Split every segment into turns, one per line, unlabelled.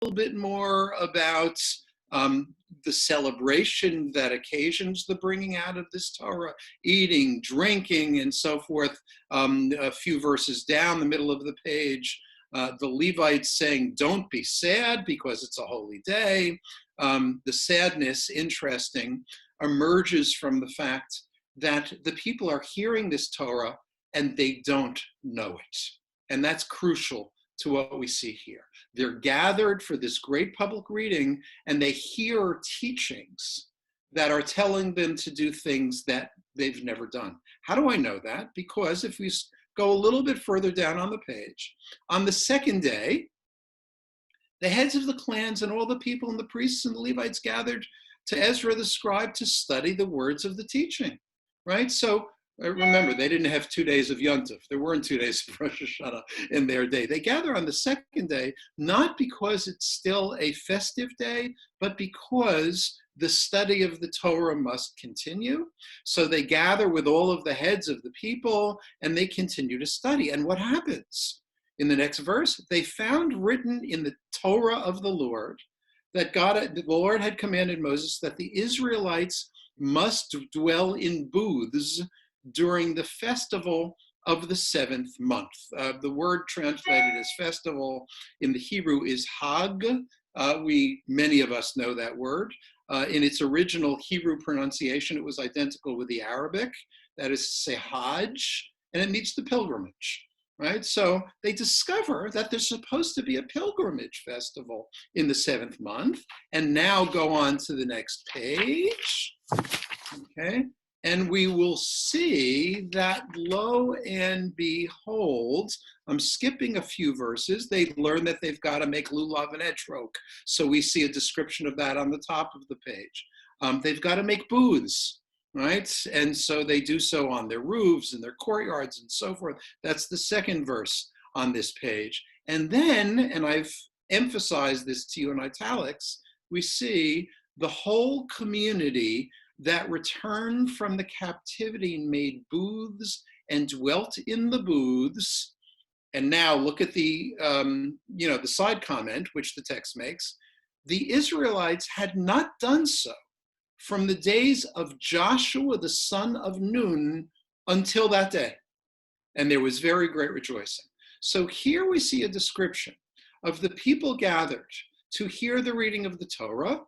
little bit more about the celebration that occasions the bringing out of this Torah, eating, drinking, and so forth. A few verses down the middle of the page, the Levites saying, don't be sad because it's a holy day. The sadness, interesting, emerges from the fact that the people are hearing this Torah and they don't know it. And that's crucial to what we see here. They're gathered for this great public reading and they hear teachings that are telling them to do things that they've never done. How do I know that? Because if we go a little bit further down on the page, on the second day, the heads of the clans and all the people and the priests and the Levites gathered to Ezra the scribe to study the words of the teaching, right? So remember, they didn't have 2 days of Yontif. There weren't 2 days of Rosh Hashanah in their day. They gather on the second day, not because it's still a festive day, but because the study of the Torah must continue. So they gather with all of the heads of the people and they continue to study. And what happens? In the next verse, they found written in the Torah of the Lord that the Lord had commanded Moses that the Israelites must dwell in booths during the festival of the 7th month. The word translated as festival in the Hebrew is Hag. Many of us know that word. In its original Hebrew pronunciation, it was identical with the Arabic, that is to say Hajj, and it means the pilgrimage, right? So they discover that there's supposed to be a pilgrimage festival in the 7th month, and now go on to the next page, okay? And we will see that, lo and behold, I'm skipping a few verses. They learn that they've got to make lulav and etrog. So we see a description of that on the top of the page. They've got to make booths, right? And so they do so on their roofs and their courtyards and so forth. That's the second verse on this page. And then, and I've emphasized this to you in italics, we see the whole community that returned from the captivity and made booths and dwelt in the booths. And now look at the, the side comment, which the text makes. The Israelites had not done so from the days of Joshua, the son of Nun, until that day. And there was very great rejoicing. So here we see a description of the people gathered to hear the reading of the Torah.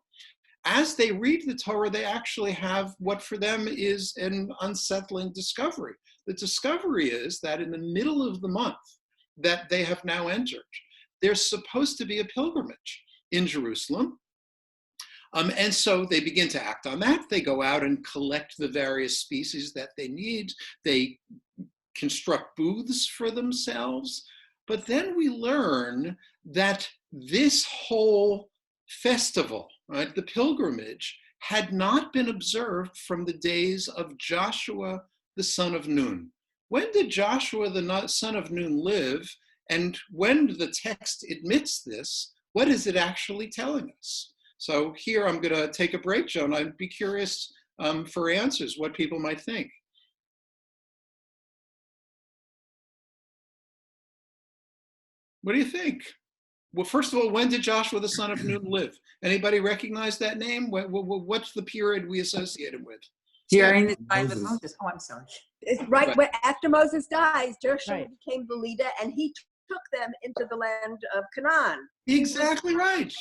As they read the Torah, they actually have what for them is an unsettling discovery. The discovery is that in the middle of the month that they have now entered, there's supposed to be a pilgrimage in Jerusalem. And so they begin to act on that. They go out and collect the various species that they need. They construct booths for themselves. But then we learn that this whole festival, right, the pilgrimage, had not been observed from the days of Joshua, the son of Nun. When did Joshua, the son of Nun, live? And when the text admits this, what is it actually telling us? So here I'm going to take a break, Joan. I'd be curious for answers, what people might think. What do you think? Well, first of all, when did Joshua the son of Nun live? Anybody recognize that name? What's the period we associate him with?
During the time of Moses. Oh, I'm sorry.
It's right when after Moses dies, Joshua became the leader, and he took them into the land of Canaan.
Exactly right.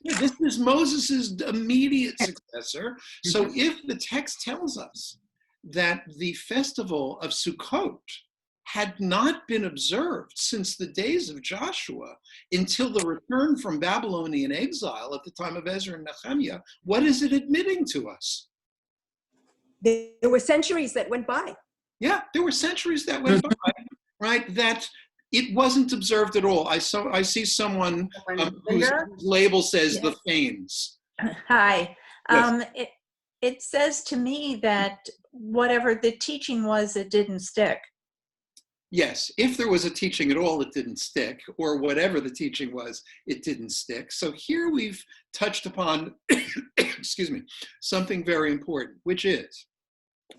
This is Moses's immediate successor. So if the text tells us that the festival of Sukkot had not been observed since the days of Joshua until the return from Babylonian exile at the time of Ezra and Nehemiah, what is it admitting to us?
There were centuries that went by.
Yeah, there were centuries that went by, right? That it wasn't observed at all. I see someone whose label says the Fanes.
Hi.
Yes.
It says to me that whatever the teaching was, it didn't stick.
Yes, if there was a teaching at all, it didn't stick, or whatever the teaching was, it didn't stick. So here we've touched upon, excuse me, something very important, which is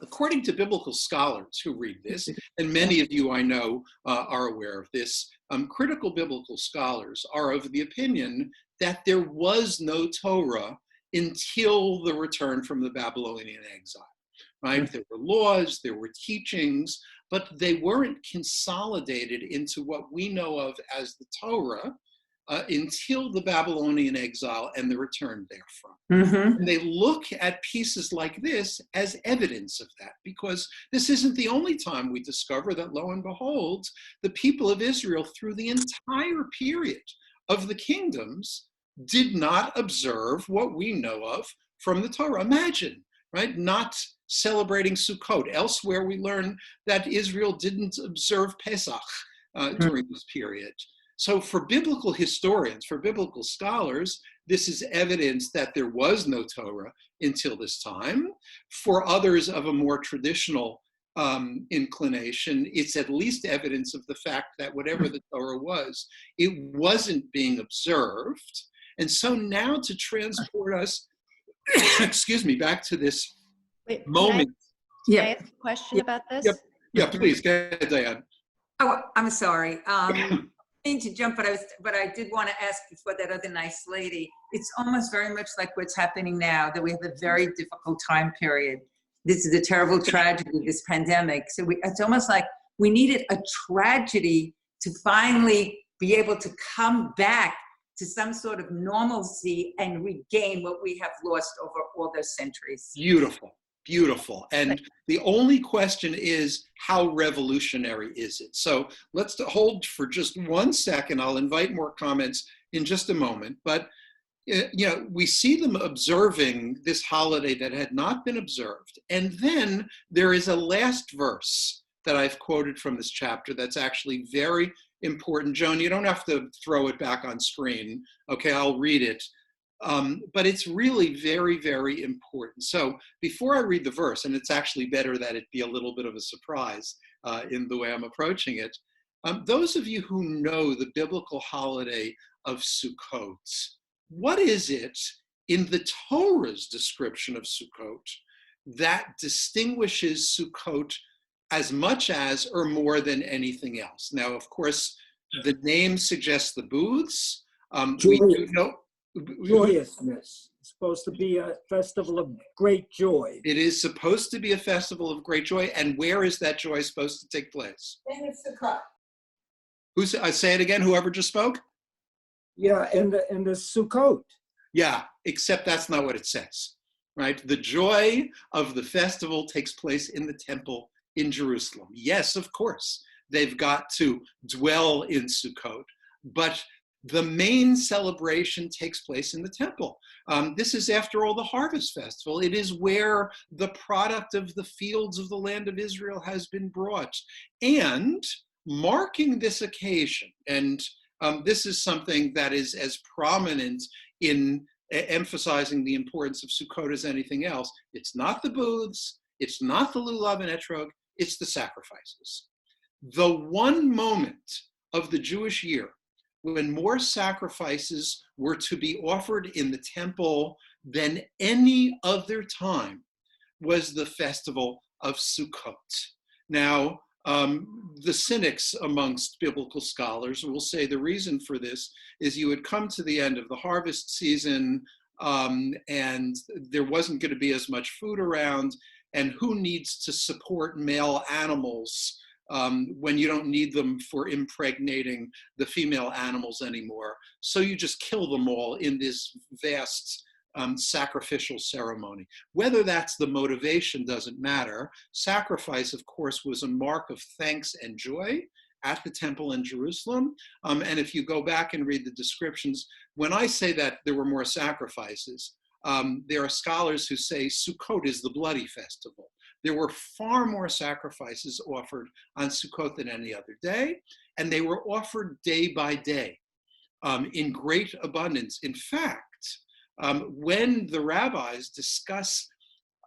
according to biblical scholars who read this, and many of you I know are aware of this, critical biblical scholars are of the opinion that there was no Torah until the return from the Babylonian exile. Right? There were laws, there were teachings, but they weren't consolidated into what we know of as the Torah until the Babylonian exile and the return therefrom. And they look at pieces like this as evidence of that, because this isn't the only time we discover that, lo and behold, the people of Israel through the entire period of the kingdoms did not observe what we know of from the Torah. Imagine, right? Not celebrating Sukkot. Elsewhere, we learn that Israel didn't observe Pesach during this period. So for biblical historians, for biblical scholars, this is evidence that there was no Torah until this time. For others of a more traditional inclination, it's at least evidence of the fact that whatever the Torah was, it wasn't being observed. And so now to transport us, excuse me, back to this moment.
Can I ask a question about this?
Yeah, please, go ahead, Diane.
Oh, I'm sorry. I need to jump, but I did want to ask before that other nice lady. It's almost very much like what's happening now, that we have a very difficult time period. This is a terrible tragedy, this pandemic. So it's almost like we needed a tragedy to finally be able to come back to some sort of normalcy and regain what we have lost over all those centuries.
Beautiful, beautiful. And the only question is, how revolutionary is it? So let's hold for just 1 second. I'll invite more comments in just a moment. But we see them observing this holiday that had not been observed. And then there is a last verse that I've quoted from this chapter that's actually very important. Joan, you don't have to throw it back on screen. Okay, I'll read it. But it's really very, very important. So before I read the verse, and it's actually better that it be a little bit of a surprise in the way I'm approaching it, those of you who know the biblical holiday of Sukkot, what is it in the Torah's description of Sukkot that distinguishes Sukkot as much as or more than anything else? Now, of course, the name suggests the booths. We do know
joyousness. It's supposed to be a festival of great joy.
It is supposed to be a festival of great joy. And where is that joy supposed to take place?
And it's Sukkot.
Say it again, whoever just spoke?
Yeah, and the Sukkot.
Yeah, except that's not what it says, right? The joy of the festival takes place in the temple in Jerusalem. Yes, of course, they've got to dwell in Sukkot, but the main celebration takes place in the temple. This is, after all, the harvest festival. It is where the product of the fields of the land of Israel has been brought. And marking this occasion, and this is something that is as prominent in emphasizing the importance of Sukkot as anything else. It's not the booths, it's not the lulav and etrog, it's the sacrifices. The one moment of the Jewish year when more sacrifices were to be offered in the temple than any other time was the festival of Sukkot. Now, the cynics amongst biblical scholars will say the reason for this is you had come to the end of the harvest season and there wasn't going to be as much food around, and who needs to support male animals when you don't need them for impregnating the female animals anymore. So you just kill them all in this vast sacrificial ceremony. Whether that's the motivation doesn't matter. Sacrifice, of course, was a mark of thanks and joy at the temple in Jerusalem. And if you go back and read the descriptions, when I say that there were more sacrifices, there are scholars who say Sukkot is the bloody festival. There were far more sacrifices offered on Sukkot than any other day, and they were offered day by day in great abundance. In fact, when the rabbis discuss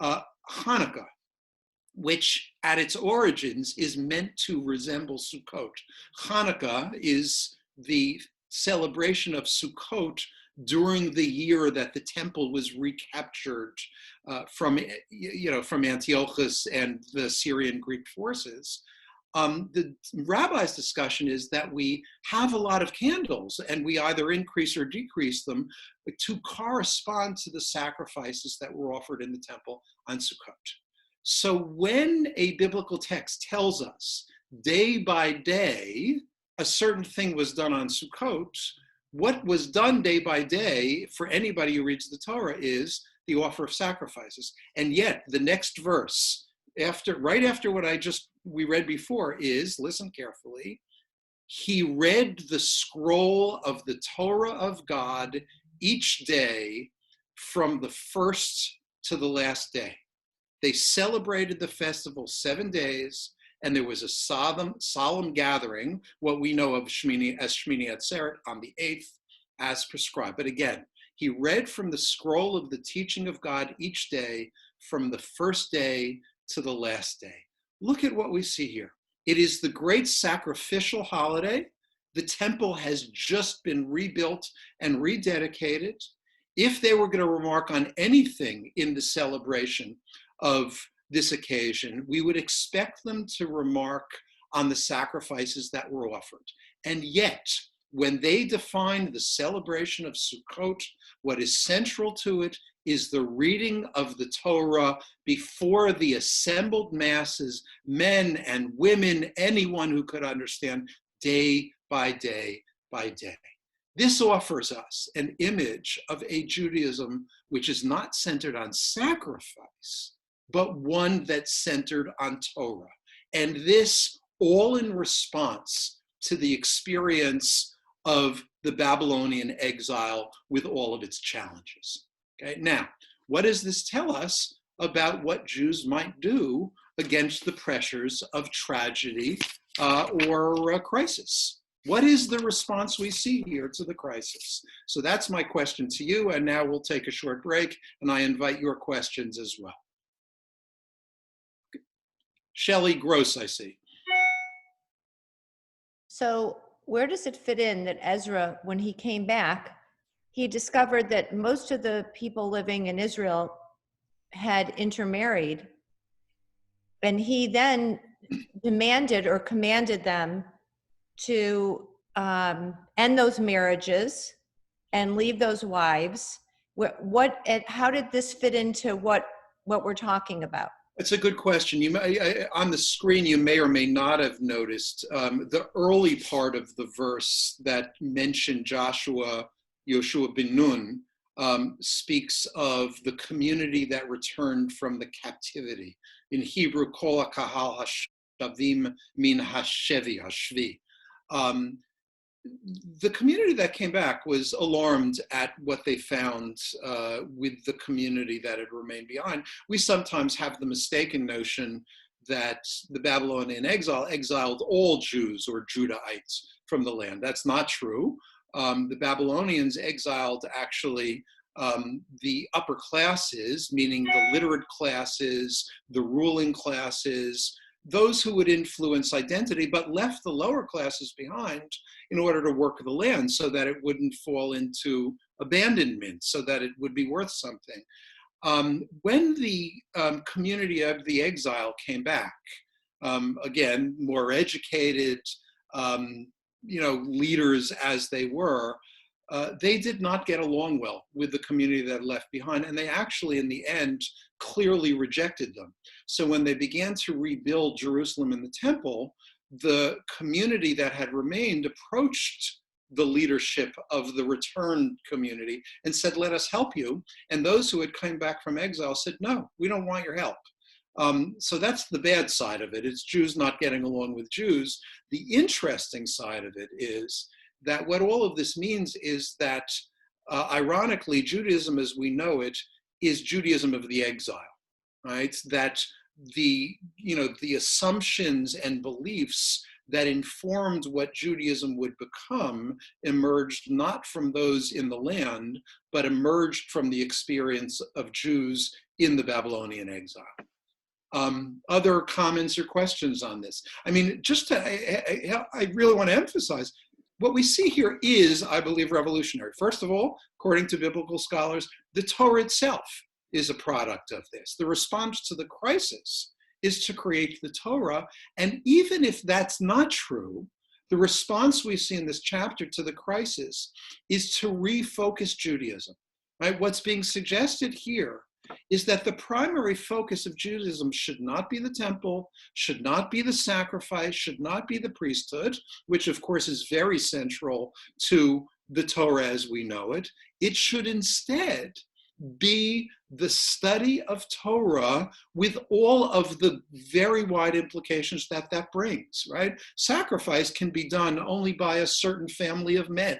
Hanukkah, which at its origins is meant to resemble Sukkot, Hanukkah is the celebration of Sukkot during the year that the temple was recaptured from Antiochus and the Syrian Greek forces. The rabbi's discussion is that we have a lot of candles and we either increase or decrease them to correspond to the sacrifices that were offered in the temple on Sukkot. So when a biblical text tells us day by day a certain thing was done on Sukkot, what was done day by day for anybody who reads the Torah is the offer of sacrifices. And yet the next verse, right after what we read before is, listen carefully, he read the scroll of the Torah of God each day from the first to the last day. They celebrated the festival 7 days, and there was a solemn gathering, what we know of as Shmini Atzeret, on the 8th, as prescribed. But again, he read from the scroll of the teaching of God each day, from the first day to the last day. Look at what we see here. It is the great sacrificial holiday. The temple has just been rebuilt and rededicated. If they were going to remark on anything in the celebration of this occasion, we would expect them to remark on the sacrifices that were offered. And yet, when they define the celebration of Sukkot, what is central to it is the reading of the Torah before the assembled masses, men and women, anyone who could understand, day by day by day. This offers us an image of a Judaism which is not centered on sacrifice, but one that's centered on Torah. And this all in response to the experience of the Babylonian exile with all of its challenges. Okay, now, what does this tell us about what Jews might do against the pressures of tragedy or crisis? What is the response we see here to the crisis? So that's my question to you, and now we'll take a short break, and I invite your questions as well. Shelley Gross, I see.
So where does it fit in that Ezra, when he came back, he discovered that most of the people living in Israel had intermarried, and he then demanded or commanded them to end those marriages and leave those wives. How did this fit into what we're talking about?
It's a good question. On the screen, you may or may not have noticed the early part of the verse that mentioned Joshua ben Nun speaks of the community that returned from the captivity. In Hebrew, kol kahal hashavim min hashvi. The community that came back was alarmed at what they found with the community that had remained behind. We sometimes have the mistaken notion that the Babylonian exile exiled all Jews or Judahites from the land. That's not true. The Babylonians exiled actually the upper classes, meaning the literate classes, the ruling classes, those who would influence identity, but left the lower classes behind in order to work the land so that it wouldn't fall into abandonment, so that it would be worth something. When the community of the exile came back, again, more educated, leaders as they were, they did not get along well with the community that left behind, and they actually, in the end, clearly rejected them. So when they began to rebuild Jerusalem and the temple, the community that had remained approached the leadership of the returned community and said, let us help you. And those who had come back from exile said, no, we don't want your help. So that's the bad side of it. It's Jews not getting along with Jews. The interesting side of it is that what all of this means is that, ironically, Judaism as we know it is Judaism of the exile, right? That the assumptions and beliefs that informed what Judaism would become emerged not from those in the land, but emerged from the experience of Jews in the Babylonian exile. Other comments or questions on this? I mean, I really want to emphasize, what we see here is, I believe, revolutionary. First of all, according to biblical scholars, the Torah itself is a product of this. The response to the crisis is to create the Torah. And even if that's not true, the response we see in this chapter to the crisis is to refocus Judaism, right? What's being suggested here is that the primary focus of Judaism should not be the temple, should not be the sacrifice, should not be the priesthood, which of course is very central to the Torah as we know it. It should instead be the study of Torah with all of the very wide implications that that brings, right? Sacrifice can be done only by a certain family of men.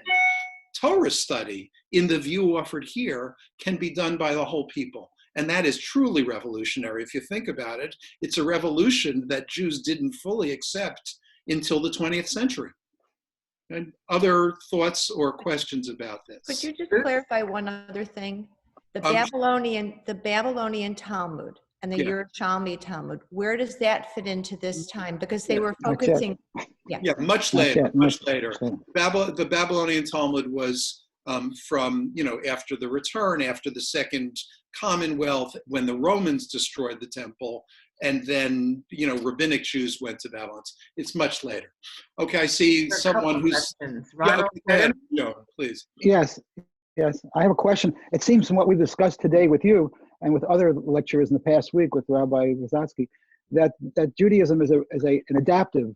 Torah study, in the view offered here, can be done by the whole people. And that is truly revolutionary. If you think about it, it's a revolution that Jews didn't fully accept until the 20th century. And other thoughts or questions about this?
Could you just clarify one other thing? The Babylonian Talmud and the Yerushalmi Talmud, where does that fit into this time? Because they were focusing.
Much later. The Babylonian Talmud was from, after the return, after the Second Commonwealth, when the Romans destroyed the temple, and then, rabbinic Jews went to Babylon. It's much later. Okay, I see someone who's.
Ronald,
please.
Yes, I have a question. It seems from what we've discussed today with you and with other lecturers in the past week with Rabbi Wysotsky, that Judaism is an adaptive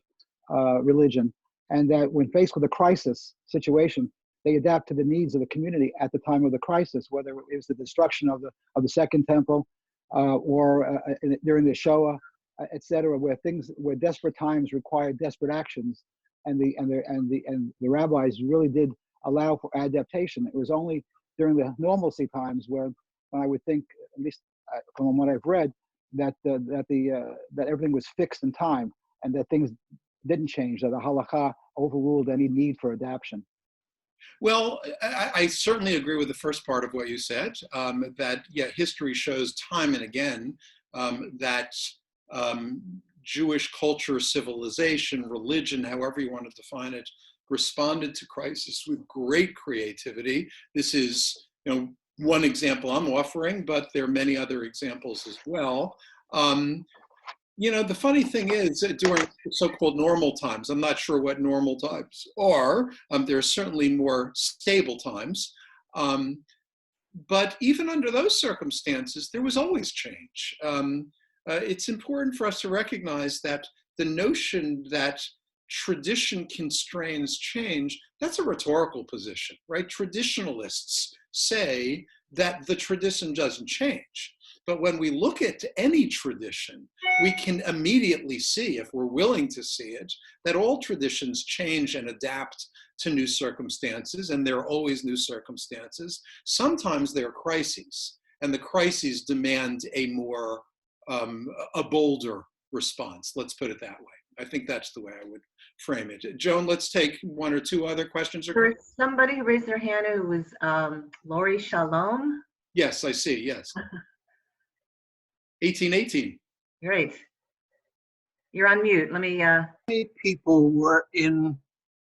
religion, and that when faced with a crisis situation, they adapt to the needs of the community at the time of the crisis, whether it was the destruction of the Second Temple or during the Shoah, etc., where desperate times required desperate actions, and the rabbis really did allow for adaptation. It was only during the normalcy times when I would think, at least from what I've read, that everything was fixed in time and that things didn't change, that the halakha overruled any need for adaptation.
Well, I certainly agree with the first part of what you said, that, history shows time and again that Jewish culture, civilization, religion, however you want to define it, responded to crisis with great creativity. This is, one example I'm offering, but there are many other examples as well. The funny thing is, during so-called normal times, I'm not sure what normal times are. There are certainly more stable times. But even under those circumstances, there was always change. It's important for us to recognize that the notion that tradition constrains change, that's a rhetorical position, right? Traditionalists say that the tradition doesn't change. But when we look at any tradition, we can immediately see, if we're willing to see it, that all traditions change and adapt to new circumstances, and there are always new circumstances. Sometimes there are crises, and the crises demand a bolder response. Let's put it that way. I think that's the way I would frame it. Joan, let's take one or two other questions.
There's somebody who raised their hand who was Lori Shalom.
Yes, I see, yes. 1818.
Great. You're on mute. Let me.
How many people were in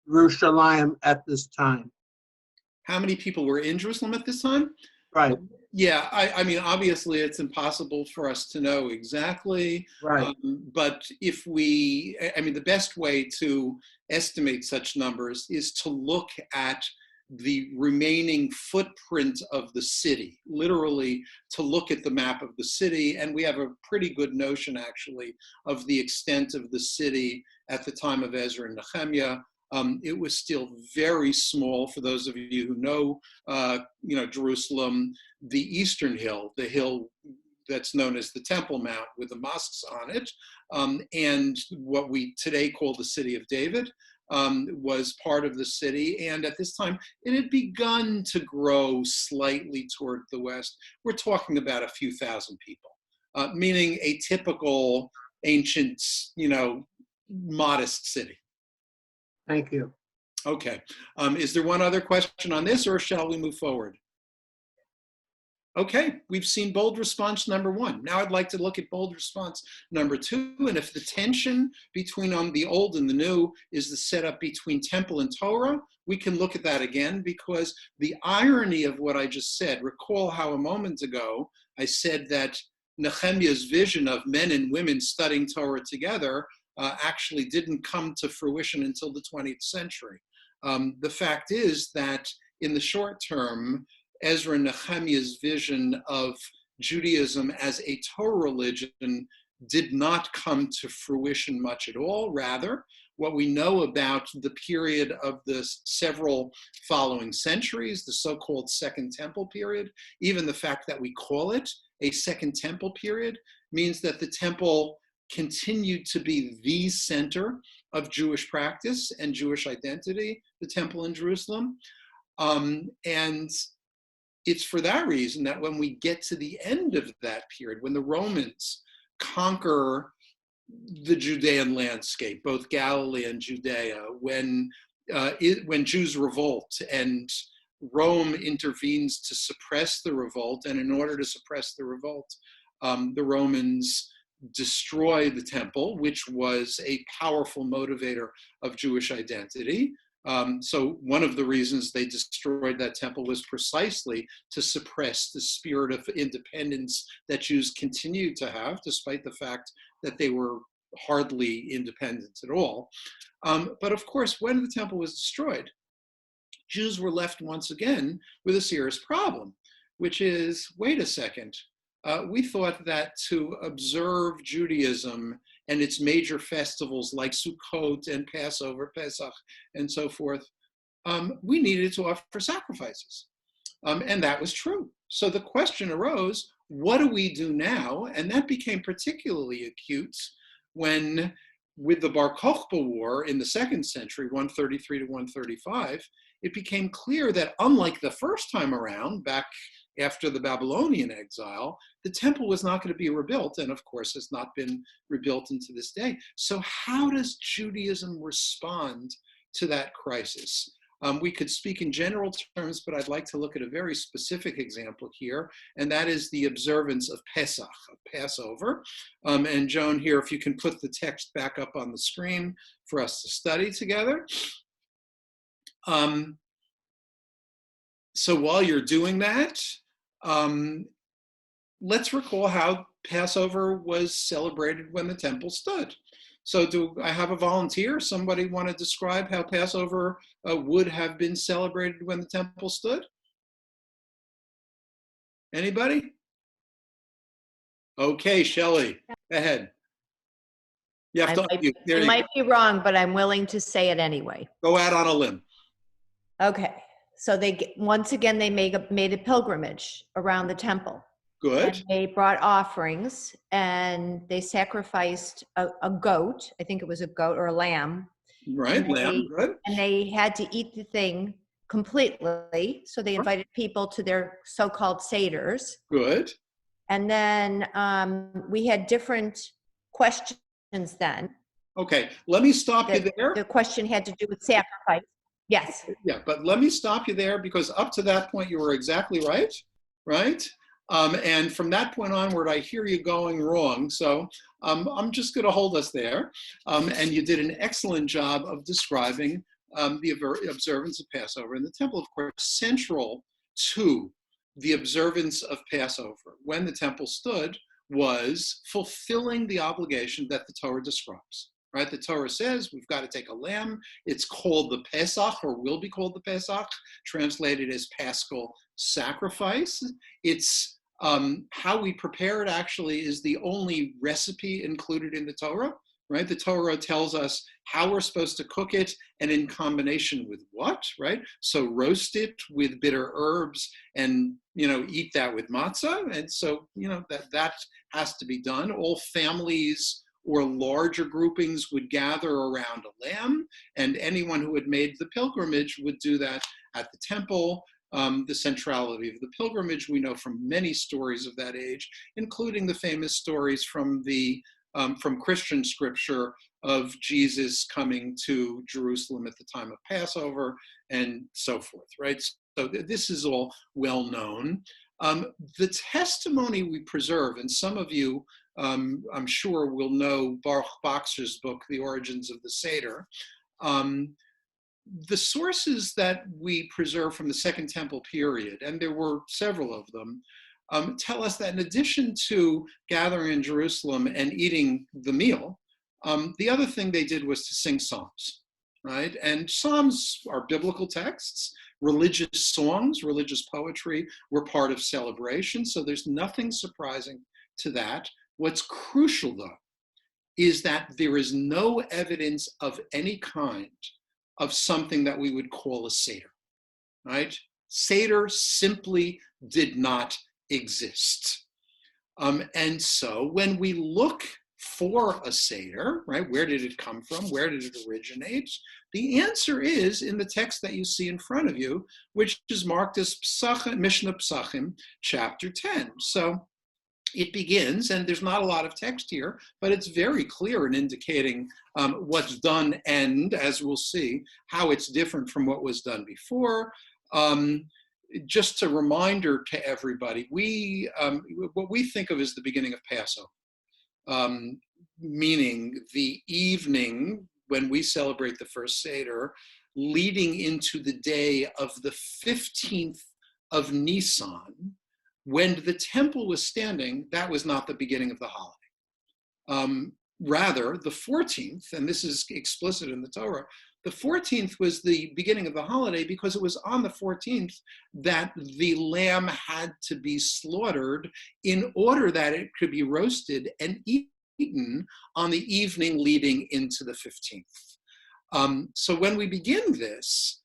Jerusalem at this time?
How many people were in Jerusalem at this time?
Right.
Yeah, I mean, obviously it's impossible for us to know exactly.
Right.
But the best way to estimate such numbers is to look at the remaining footprint of the city, literally to look at the map of the city. And we have a pretty good notion, actually, of the extent of the city at the time of Ezra and Nehemiah. It was still very small. For those of you who know, Jerusalem, the eastern hill, the hill that's known as the Temple Mount with the mosques on it, and what we today call the City of David, was part of the city. And at this time, it had begun to grow slightly toward the west. We're talking about a few thousand people, meaning a typical ancient, modest city.
Thank you.
Okay. Is there one other question on this, or shall we move forward? Okay, we've seen bold response number one. Now I'd like to look at bold response number two. And if the tension between the old and the new is the setup between temple and Torah, we can look at that again, because the irony of what I just said, recall how a moment ago I said that Nehemiah's vision of men and women studying Torah together actually didn't come to fruition until the 20th century. The fact is that in the short term, Ezra and Nehemiah's vision of Judaism as a Torah religion did not come to fruition much at all. Rather, what we know about the period of the several following centuries, the so-called Second Temple period, even the fact that we call it a Second Temple period, means that the temple continued to be the center of Jewish practice and Jewish identity, the temple in Jerusalem. And it's for that reason that when we get to the end of that period, when the Romans conquer the Judean landscape, both Galilee and Judea, when Jews revolt and Rome intervenes to suppress the revolt, and in order to suppress the revolt, the Romans destroy the temple, which was a powerful motivator of Jewish identity. So one of the reasons they destroyed that temple was precisely to suppress the spirit of independence that Jews continued to have, despite the fact that they were hardly independent at all. But of course, when the temple was destroyed, Jews were left once again with a serious problem, which is, wait a second, we thought that to observe Judaism and its major festivals like Sukkot and Passover, Pesach, and so forth, we needed to offer sacrifices. And that was true. So the question arose, what do we do now? And that became particularly acute when, with the Bar Kokhba War in the 2nd century, 133 to 135, it became clear that unlike the first time around, back after the Babylonian exile, the temple was not going to be rebuilt, and of course has not been rebuilt into this day. So how does Judaism respond to that crisis? We could speak in general terms, but I'd like to look at a very specific example here, and that is the observance of Pesach, of Passover. And Joan here, if you can put the text back up on the screen for us to study together. So while you're doing that, let's recall how Passover was celebrated when the temple stood. So do I have a volunteer? Somebody want to describe how Passover would have been celebrated when the temple stood? Anybody? Okay, Shelley, go ahead. You have to unmute. There
I
you
might be wrong, but I'm willing to say it anyway.
go out on a limb.
Okay, so once again, they made a pilgrimage around the temple.
Good.
And they brought offerings, and they sacrificed a goat. I think it was a goat or a lamb.
Right, lamb, good.
And they had to eat the thing completely. So they invited people to their so-called seders.
Good.
And then we had different questions then.
Okay, let me stop you there.
The question had to do with sacrifice. Yes.
Yeah, but let me stop you there, because up to that point, you were exactly right, right? And from that point onward, I hear you going wrong. So I'm just going to hold us there. And you did an excellent job of describing the observance of Passover. And the temple, of course, central to the observance of Passover when the temple stood was fulfilling the obligation that the Torah describes. Right, the Torah says we've got to take a lamb. It's called the Pesach, or will be called the Pesach, translated as Paschal sacrifice. It's how we prepare it actually is the only recipe included in the Torah. Right, the Torah tells us how we're supposed to cook it and in combination with what. Right, so roast it with bitter herbs and eat that with matzah. And so that has to be done. All families or larger groupings would gather around a lamb, and anyone who had made the pilgrimage would do that at the temple. The centrality of the pilgrimage we know from many stories of that age, including the famous stories from Christian scripture of Jesus coming to Jerusalem at the time of Passover and so forth, right? So this is all well known. The testimony we preserve, and some of you, I'm sure, will know Baruch Boxer's book, The Origins of the Seder. The sources that we preserve from the Second Temple period, and there were several of them, tell us that in addition to gathering in Jerusalem and eating the meal, the other thing they did was to sing psalms, right? And psalms are biblical texts. Religious songs, religious poetry were part of celebration, so there's nothing surprising to that. What's crucial, though, is that there is no evidence of any kind of something that we would call a Seder, right? Seder simply did not exist. And so when we look for a Seder, right, where did it come from? Where did it originate? The answer is in the text that you see in front of you, which is marked as Psachim, Mishnah Psachim, chapter 10. So it begins, and there's not a lot of text here, but it's very clear in indicating what's done and, as we'll see, how it's different from what was done before. Just a reminder to everybody, what we think of as the beginning of Passover, meaning the evening when we celebrate the first Seder, leading into the day of the 15th of Nisan, when the temple was standing, that was not the beginning of the holiday. Rather, the 14th, and this is explicit in the Torah, the 14th was the beginning of the holiday because it was on the 14th that the lamb had to be slaughtered in order that it could be roasted and eaten on the evening leading into the 15th. So when we begin this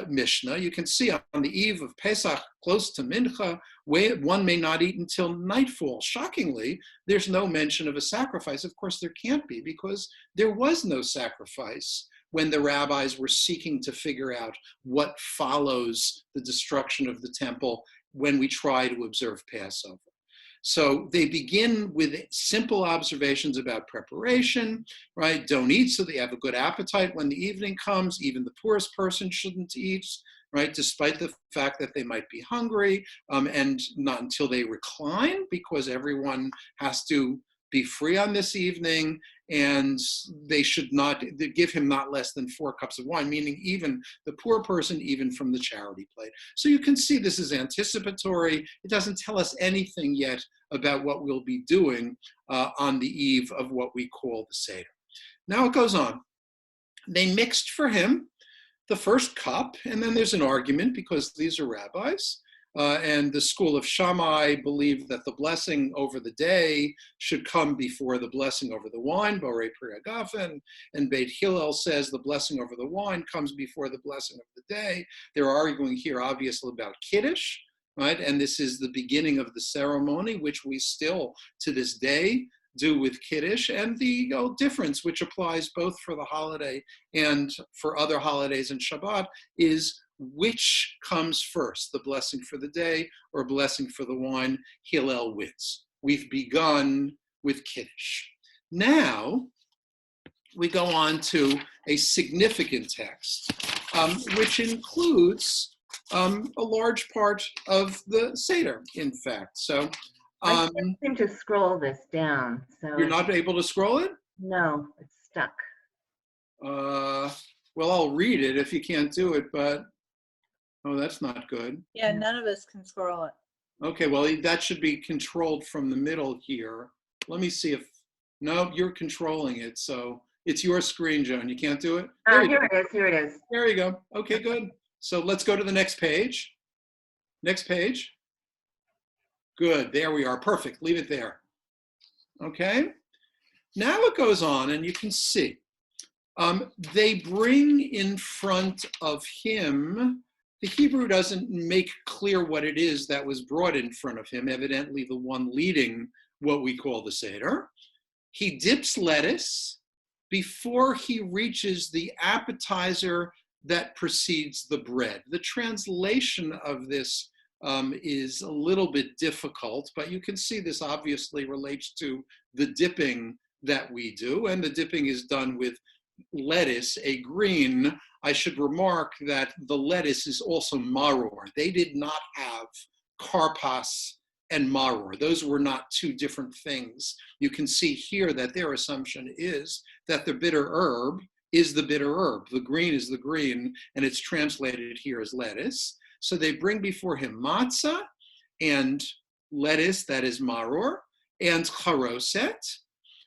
Mishnah, you can see on the eve of Pesach, close to Mincha, one may not eat until nightfall. Shockingly, there's no mention of a sacrifice. Of course, there can't be because there was no sacrifice when the rabbis were seeking to figure out what follows the destruction of the temple when we try to observe Passover. So they begin with simple observations about preparation, right? Don't eat so that you have a good appetite when the evening comes. Even the poorest person shouldn't eat, right? Despite the fact that they might be hungry, and not until they recline, because everyone has to be free on this evening, and they should not, they give him not less than 4 cups of wine, meaning even the poor person, even from the charity plate. So you can see this is anticipatory. It doesn't tell us anything yet about what we'll be doing on the eve of what we call the Seder. Now it goes on. They mixed for him the first cup, and then there's an argument because these are rabbis. And the school of Shammai believed that the blessing over the day should come before the blessing over the wine, Borei Pri Hagafen, and Beit Hillel says the blessing over the wine comes before the blessing of the day. They're arguing here, obviously, about Kiddush, right? And this is the beginning of the ceremony, which we still, to this day, do with Kiddush, and the difference, which applies both for the holiday and for other holidays and Shabbat, is which comes first, the blessing for the day or blessing for the wine. Hillel wins. We've begun with Kiddush. Now, we go on to a significant text, which includes a large part of the Seder, in fact. So,
I can't seem to scroll this down. So
you're not able to scroll it?
No, it's stuck.
Well, I'll read it if you can't do it, but oh, that's not good.
Yeah, none of us can scroll it.
Okay, well, that should be controlled from the middle here. Let me see if, no, you're controlling it, so it's your screen, Joan. You can't do it?
Here it is, here it is.
There you go. Okay, good. So let's go to the next page. Next page. Good, there we are, perfect, leave it there. Okay, now it goes on and you can see, they bring in front of him, the Hebrew doesn't make clear what it is that was brought in front of him, evidently the one leading what we call the Seder. He dips lettuce before he reaches the appetizer that precedes the bread. The translation of this is a little bit difficult, but you can see this obviously relates to the dipping that we do, and the dipping is done with lettuce, a green. I should remark that the lettuce is also maror. They did not have karpas and maror. Those were not two different things. You can see here that their assumption is that the bitter herb is the bitter herb. The green is the green, and it's translated here as lettuce. So they bring before him matzah and lettuce, that is maror, and charoset,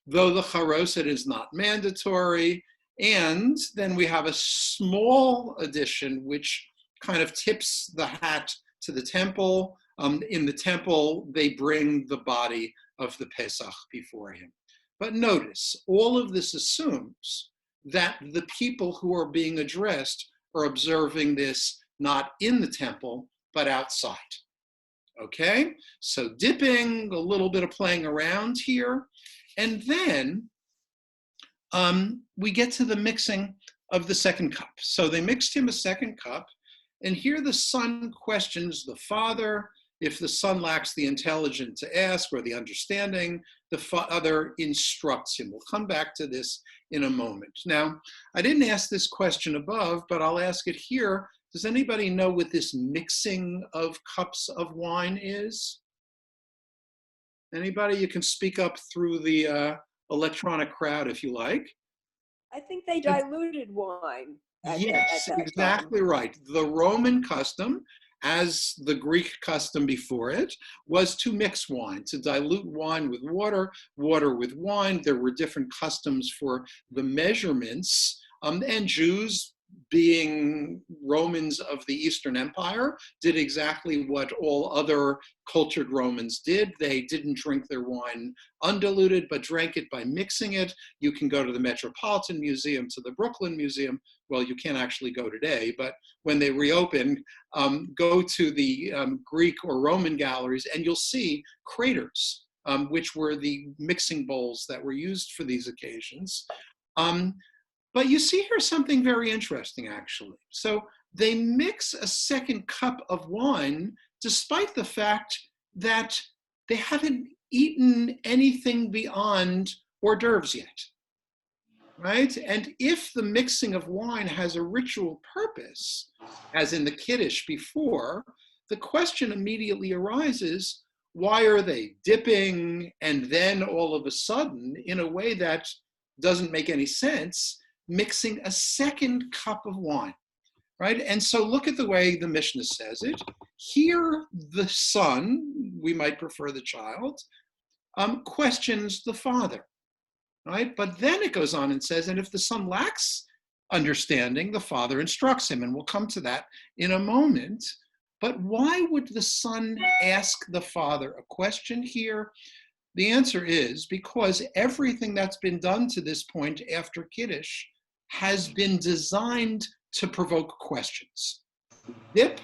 though the charoset is not mandatory. And then we have a small addition, which kind of tips the hat to the temple. In the temple, they bring the body of the Pesach before him. But notice, all of this assumes that the people who are being addressed are observing this not in the temple, but outside. Okay, so dipping, a little bit of playing around here, and then we get to the mixing of the second cup. So they mixed him a second cup, and here the son questions the father. If the son lacks the intelligence to ask or the understanding, the father instructs him. We'll come back to this in a moment. Now, I didn't ask this question above, but I'll ask it here. Does anybody know what this mixing of cups of wine is? Anybody? You can speak up through the electronic crowd if you like.
I think they diluted wine.
Yes,
at that
exactly
time.
right. The Roman custom, as the Greek custom before it, was to mix wine, to dilute wine with water, water with wine. There were different customs for the measurements, and Jews, being Romans of the Eastern Empire, did exactly what all other cultured Romans did. They didn't drink their wine undiluted, but drank it by mixing it. You can go to the Metropolitan Museum, to the Brooklyn Museum. Well, you can't actually go today, but when they reopen, go to the Greek or Roman galleries, and you'll see craters, which were the mixing bowls that were used for these occasions. But you see here something very interesting, actually. So they mix a second cup of wine, despite the fact that they haven't eaten anything beyond hors d'oeuvres yet, right? And if the mixing of wine has a ritual purpose, as in the Kiddush before, the question immediately arises, why are they dipping and then all of a sudden, in a way that doesn't make any sense, mixing a second cup of wine, right? And so look at the way the Mishnah says it. Here, the son, we might prefer the child, questions the father, right? But then it goes on and says, and if the son lacks understanding, the father instructs him, and we'll come to that in a moment. But why would the son ask the father a question here? The answer is because everything that's been done to this point after Kiddush has been designed to provoke questions. Dip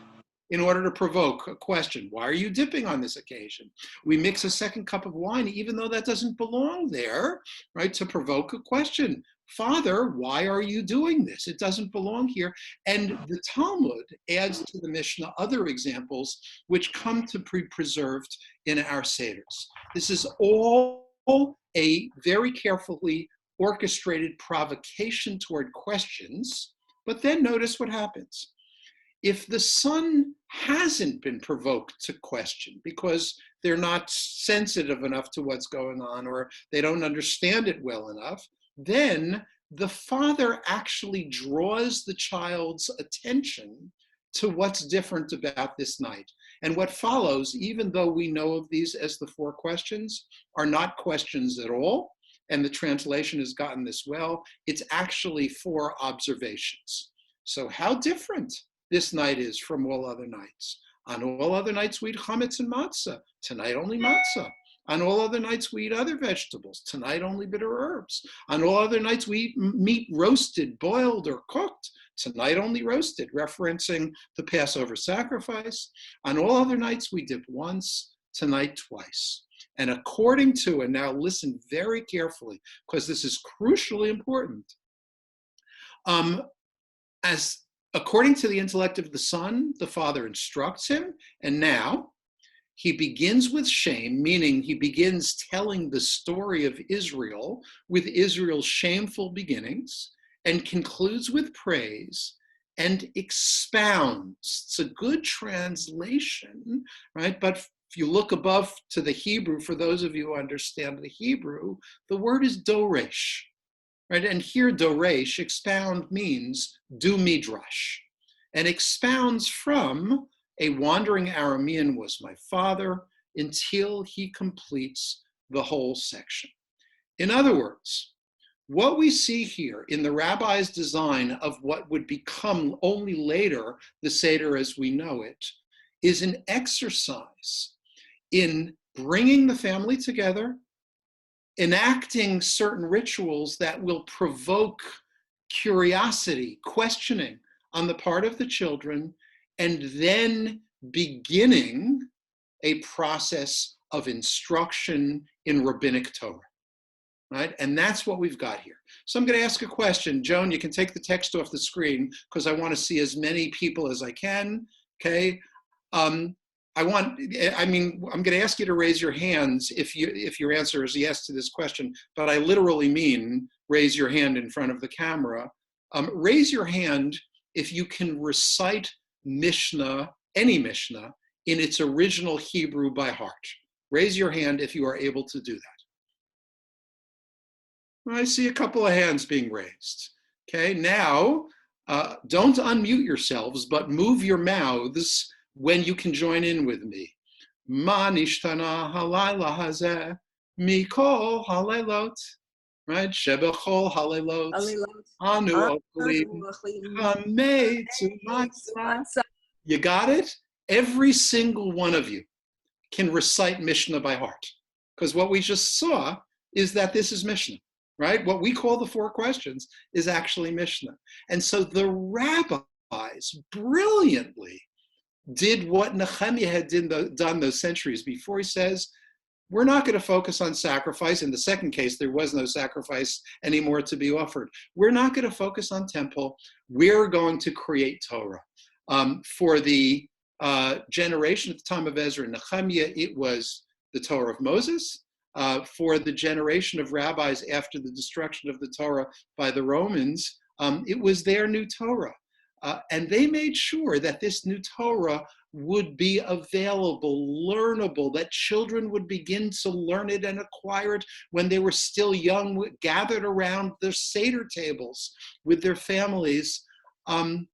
in order to provoke a question. Why are you dipping on this occasion? We mix a second cup of wine, even though that doesn't belong there, right, to provoke a question. Father, why are you doing this? It doesn't belong here. And the Talmud adds to the Mishnah other examples which come to be preserved in our Seders. This is all a very carefully orchestrated provocation toward questions, but then notice what happens. If the son hasn't been provoked to question because they're not sensitive enough to what's going on or they don't understand it well enough, then the father actually draws the child's attention to what's different about this night. And what follows, even though we know of these as the 4 questions, are not questions at all, and the translation has gotten this well, it's actually 4 observations. So how different this night is from all other nights. On all other nights we eat chametz and matzah. Tonight only matzah. On all other nights we eat other vegetables. Tonight only bitter herbs. On all other nights we eat meat roasted, boiled, or cooked. Tonight only roasted, referencing the Passover sacrifice. On all other nights we dip once, tonight twice. And according to, and now listen very carefully, because this is crucially important, according to the intellect of the son, the father instructs him, and now he begins with shame, meaning he begins telling the story of Israel with Israel's shameful beginnings, and concludes with praise, and expounds. It's a good translation, right? But if you look above to the Hebrew, for those of you who understand the Hebrew, the word is doresh, right? And here doresh, expound, means do midrash. And expounds from a wandering Aramean was my father until he completes the whole section. In other words, what we see here in the rabbi's design of what would become only later the Seder as we know it is an exercise in bringing the family together, enacting certain rituals that will provoke curiosity, questioning on the part of the children, and then beginning a process of instruction in rabbinic Torah. Right? And that's what we've got here. So I'm going to ask a question. Joan, you can take the text off the screen because I want to see as many people as I can. Okay. I'm going to ask you to raise your hands if your answer is yes to this question, but I literally mean raise your hand in front of the camera. Raise your hand if you can recite Mishnah, any Mishnah, in its original Hebrew by heart. Raise your hand if you are able to do that. I see a couple of hands being raised. Okay, now don't unmute yourselves, but move your mouths when you can join in with me. Ma nishtana halayla hazeh mikol halaylot. Right? Shebechol halaylot. Anu oklim hamei tumatzah. You got it? Every single one of you can recite Mishnah by heart. Because what we just saw is that this is Mishnah. Right? What we call the 4 questions is actually Mishnah. And so the rabbis brilliantly did what Nehemiah had done those centuries before. He says, we're not going to focus on sacrifice. In the second case, there was no sacrifice anymore to be offered. We're not going to focus on temple. We're going to create Torah. For the generation at the time of Ezra and Nehemiah, it was the Torah of Moses. For the generation of rabbis after the destruction of the Torah by the Romans, it was their new Torah. And they made sure that this new Torah would be available, learnable, that children would begin to learn it and acquire it when they were still young, gathered around their Seder tables with their families. And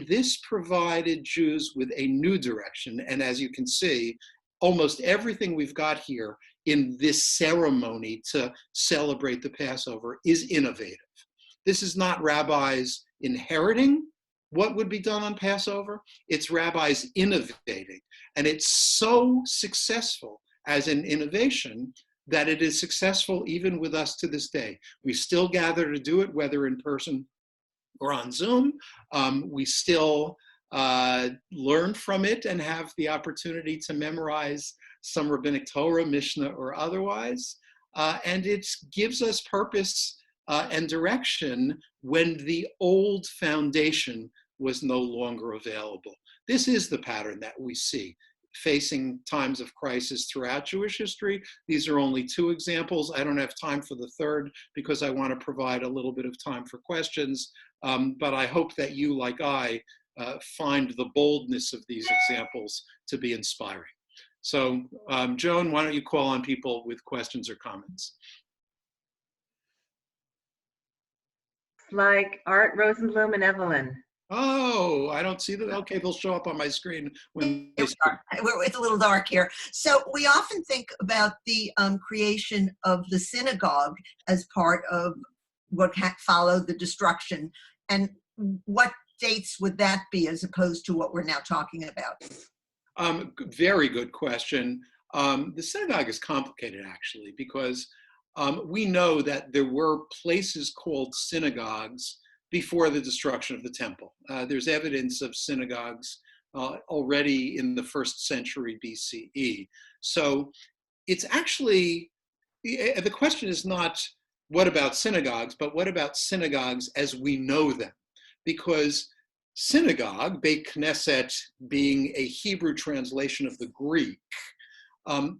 this provided Jews with a new direction. And as you can see, almost everything we've got here in this ceremony to celebrate the Passover is innovative. This is not rabbis inheriting what would be done on Passover. It's rabbis innovating. And it's so successful as an innovation that it is successful even with us to this day. We still gather to do it, whether in person or on Zoom. We still learn from it and have the opportunity to memorize some rabbinic Torah, Mishnah, or otherwise. And it gives us purpose and direction when the old foundation was no longer available. This is the pattern that we see facing times of crisis throughout Jewish history. These are only 2 examples. I don't have time for the third because I want to provide a little bit of time for questions. But I hope that you, like I, find the boldness of these examples to be inspiring. So, Joan, why don't you call on people with questions or comments?
Like Art Rosenblum and Evelyn.
Oh, I don't see them. Okay, they'll show up on my screen when they start.
It's a little dark here. So we often think about the creation of the synagogue as part of what followed the destruction. And what dates would that be as opposed to what we're now talking about?
Very good question. The synagogue is complicated, actually, because we know that there were places called synagogues before the destruction of the temple. There's evidence of synagogues already in the 1st century BCE. So it's actually, the question is not what about synagogues, but what about synagogues as we know them? Because synagogue, Beit Knesset, being a Hebrew translation of the Greek,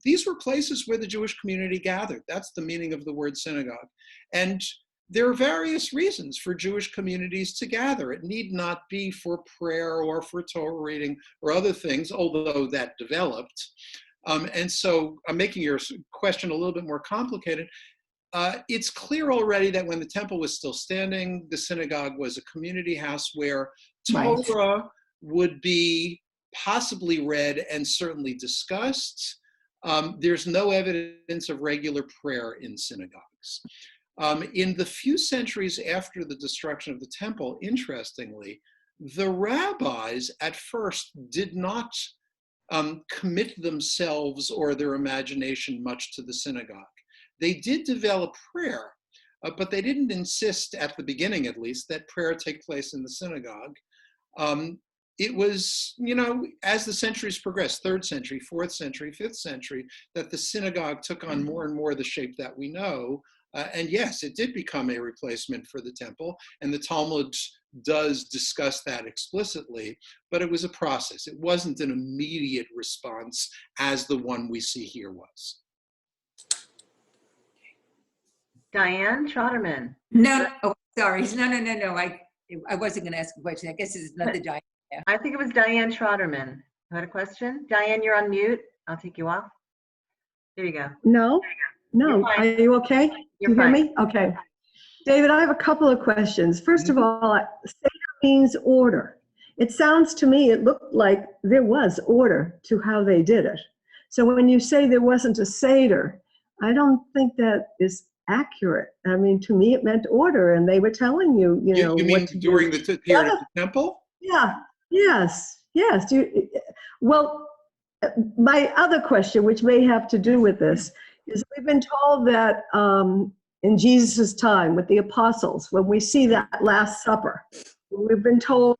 these were places where the Jewish community gathered. That's the meaning of the word synagogue. And there are various reasons for Jewish communities to gather. It need not be for prayer or for Torah reading or other things, although that developed. And so I'm making your question a little bit more complicated. It's clear already that when the temple was still standing, the synagogue was a community house where Torah would be possibly read and certainly discussed. There's no evidence of regular prayer in synagogues. In the few centuries after the destruction of the temple, interestingly, the rabbis at first did not commit themselves or their imagination much to the synagogue. They did develop prayer, but they didn't insist, at the beginning at least, that prayer take place in the synagogue. It was, as the centuries progressed, 3rd century, 4th century, 5th century, that the synagogue took on more and more the shape that we know. And yes, it did become a replacement for the temple, and the Talmud does discuss that explicitly, but it was a process. It wasn't an immediate response as the one we see here was.
Diane Trotterman.
No, oh, sorry. No. I wasn't going to ask a question. I guess it's another Diane. Yeah.
I think it was Diane Trotterman who had a question. Diane, you're on mute. I'll take you off. There you go.
No,
You're fine.
are you okay?
You're
You hear
fine.
me? Okay. David, I have a couple of questions. First of all, Seder means order. It sounds to me, it looked like there was order to how they did it. So when you say there wasn't a Seder, I don't think that is accurate. I mean, to me, it meant order, and they were telling you, you know,
You mean
what to
during
do.
the period of the temple?
Yeah, yes. Well, my other question, which may have to do with this, is we've been told that in Jesus' time with the apostles, when we see that Last Supper, we've been told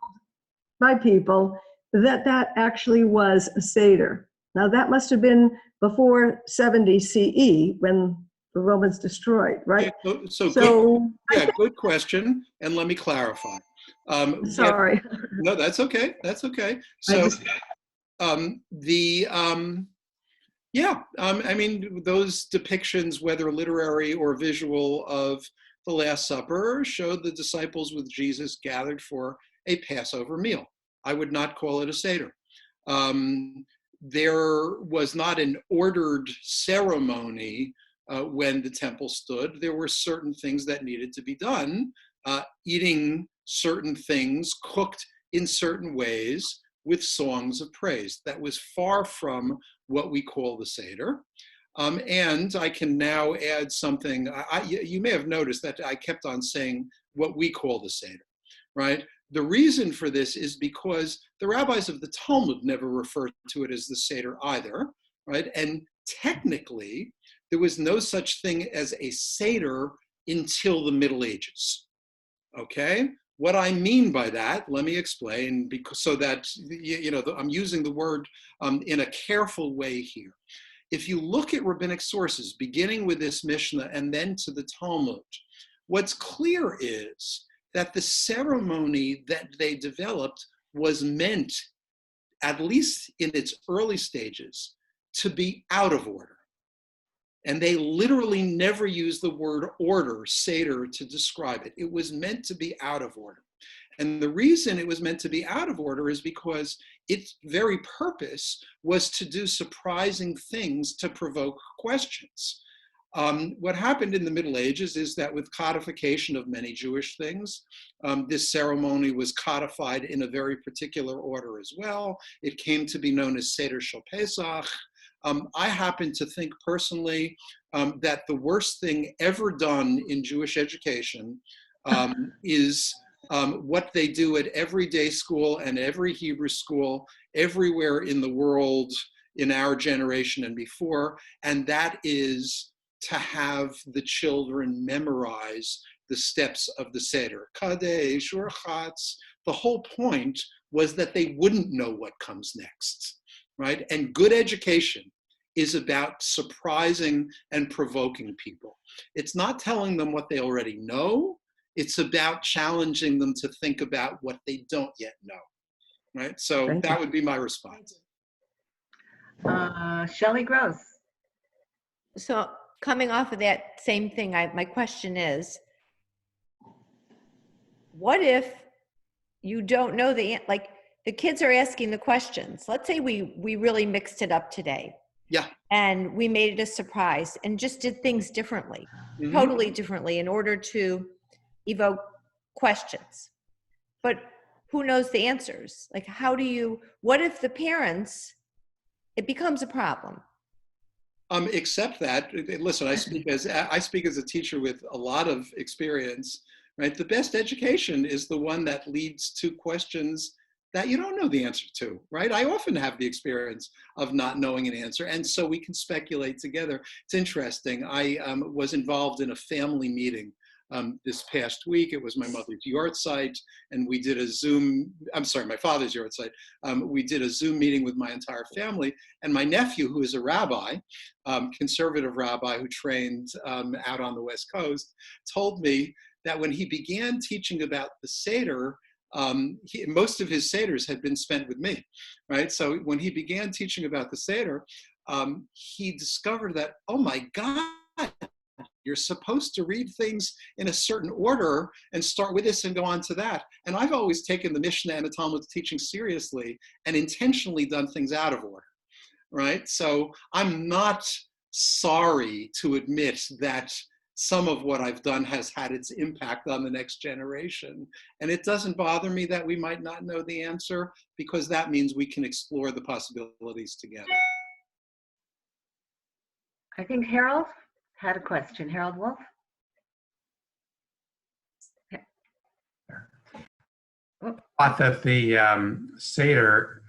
by people that that actually was a Seder. Now, that must have been before 70 CE when the Romans destroyed, right?
Yeah, good question, and let me clarify.
Sorry.
Yeah, no, that's okay. That's okay. So, I mean, those depictions, whether literary or visual, of the Last Supper showed the disciples with Jesus gathered for a Passover meal. I would not call it a Seder. There was not an ordered ceremony when the temple stood. There were certain things that needed to be done, eating certain things, cooked in certain ways, with songs of praise. That was far from what we call the Seder. And I can now add something. You may have noticed that I kept on saying what we call the Seder, right? The reason for this is because the rabbis of the Talmud never referred to it as the Seder either, right? And technically, there was no such thing as a Seder until the Middle Ages, okay? What I mean by that, let me explain, because so that, I'm using the word in a careful way here. If you look at rabbinic sources, beginning with this Mishnah and then to the Talmud, what's clear is that the ceremony that they developed was meant, at least in its early stages, to be out of order. And they literally never used the word order, Seder, to describe it. It was meant to be out of order. And the reason it was meant to be out of order is because its very purpose was to do surprising things to provoke questions. What happened in the Middle Ages is that with codification of many Jewish things, this ceremony was codified in a very particular order as well. It came to be known as Seder Shel Pesach. I happen to think personally that the worst thing ever done in Jewish education is what they do at every day school and every Hebrew school everywhere in the world in our generation and before, and that is to have the children memorize the steps of the Seder. Kadesh, Urchatz. The whole point was that they wouldn't know what comes next, right? And good education is about surprising and provoking people. It's not telling them what they already know. It's about challenging them to think about what they don't yet know, right? So that would be my response.
Shelley Gross.
So coming off of that same thing, my question is, what if you don't know like the kids are asking the questions. Let's say we really mixed it up today.
Yeah.
And we made it a surprise and just did things differently,
Mhm.
totally differently in order to evoke questions. But who knows the answers? Like, what if the parents, it becomes a problem?
Except that, listen, I speak as a teacher with a lot of experience, right? The best education is the one that leads to questions that you don't know the answer to, right? I often have the experience of not knowing an answer, and so we can speculate together. It's interesting. I was involved in a family meeting this past week. It was my mother's yahrzeit, and we did a Zoom, I'm sorry, my father's yahrzeit. We did a Zoom meeting with my entire family, and my nephew, who is a rabbi, conservative rabbi who trained out on the West Coast, told me that when he began teaching about the Seder, most of his Seders had been spent with me, right? So when he began teaching about the Seder, he discovered that, oh my God, you're supposed to read things in a certain order and start with this and go on to that. And I've always taken the Mishnah and the Talmud teaching seriously and intentionally done things out of order, right? So I'm not sorry to admit that some of what I've done has had its impact on the next generation. And it doesn't bother me that we might not know the answer, because that means we can explore the possibilities together.
I think Harold had a question. Harold Wolf?
I thought that the Seder,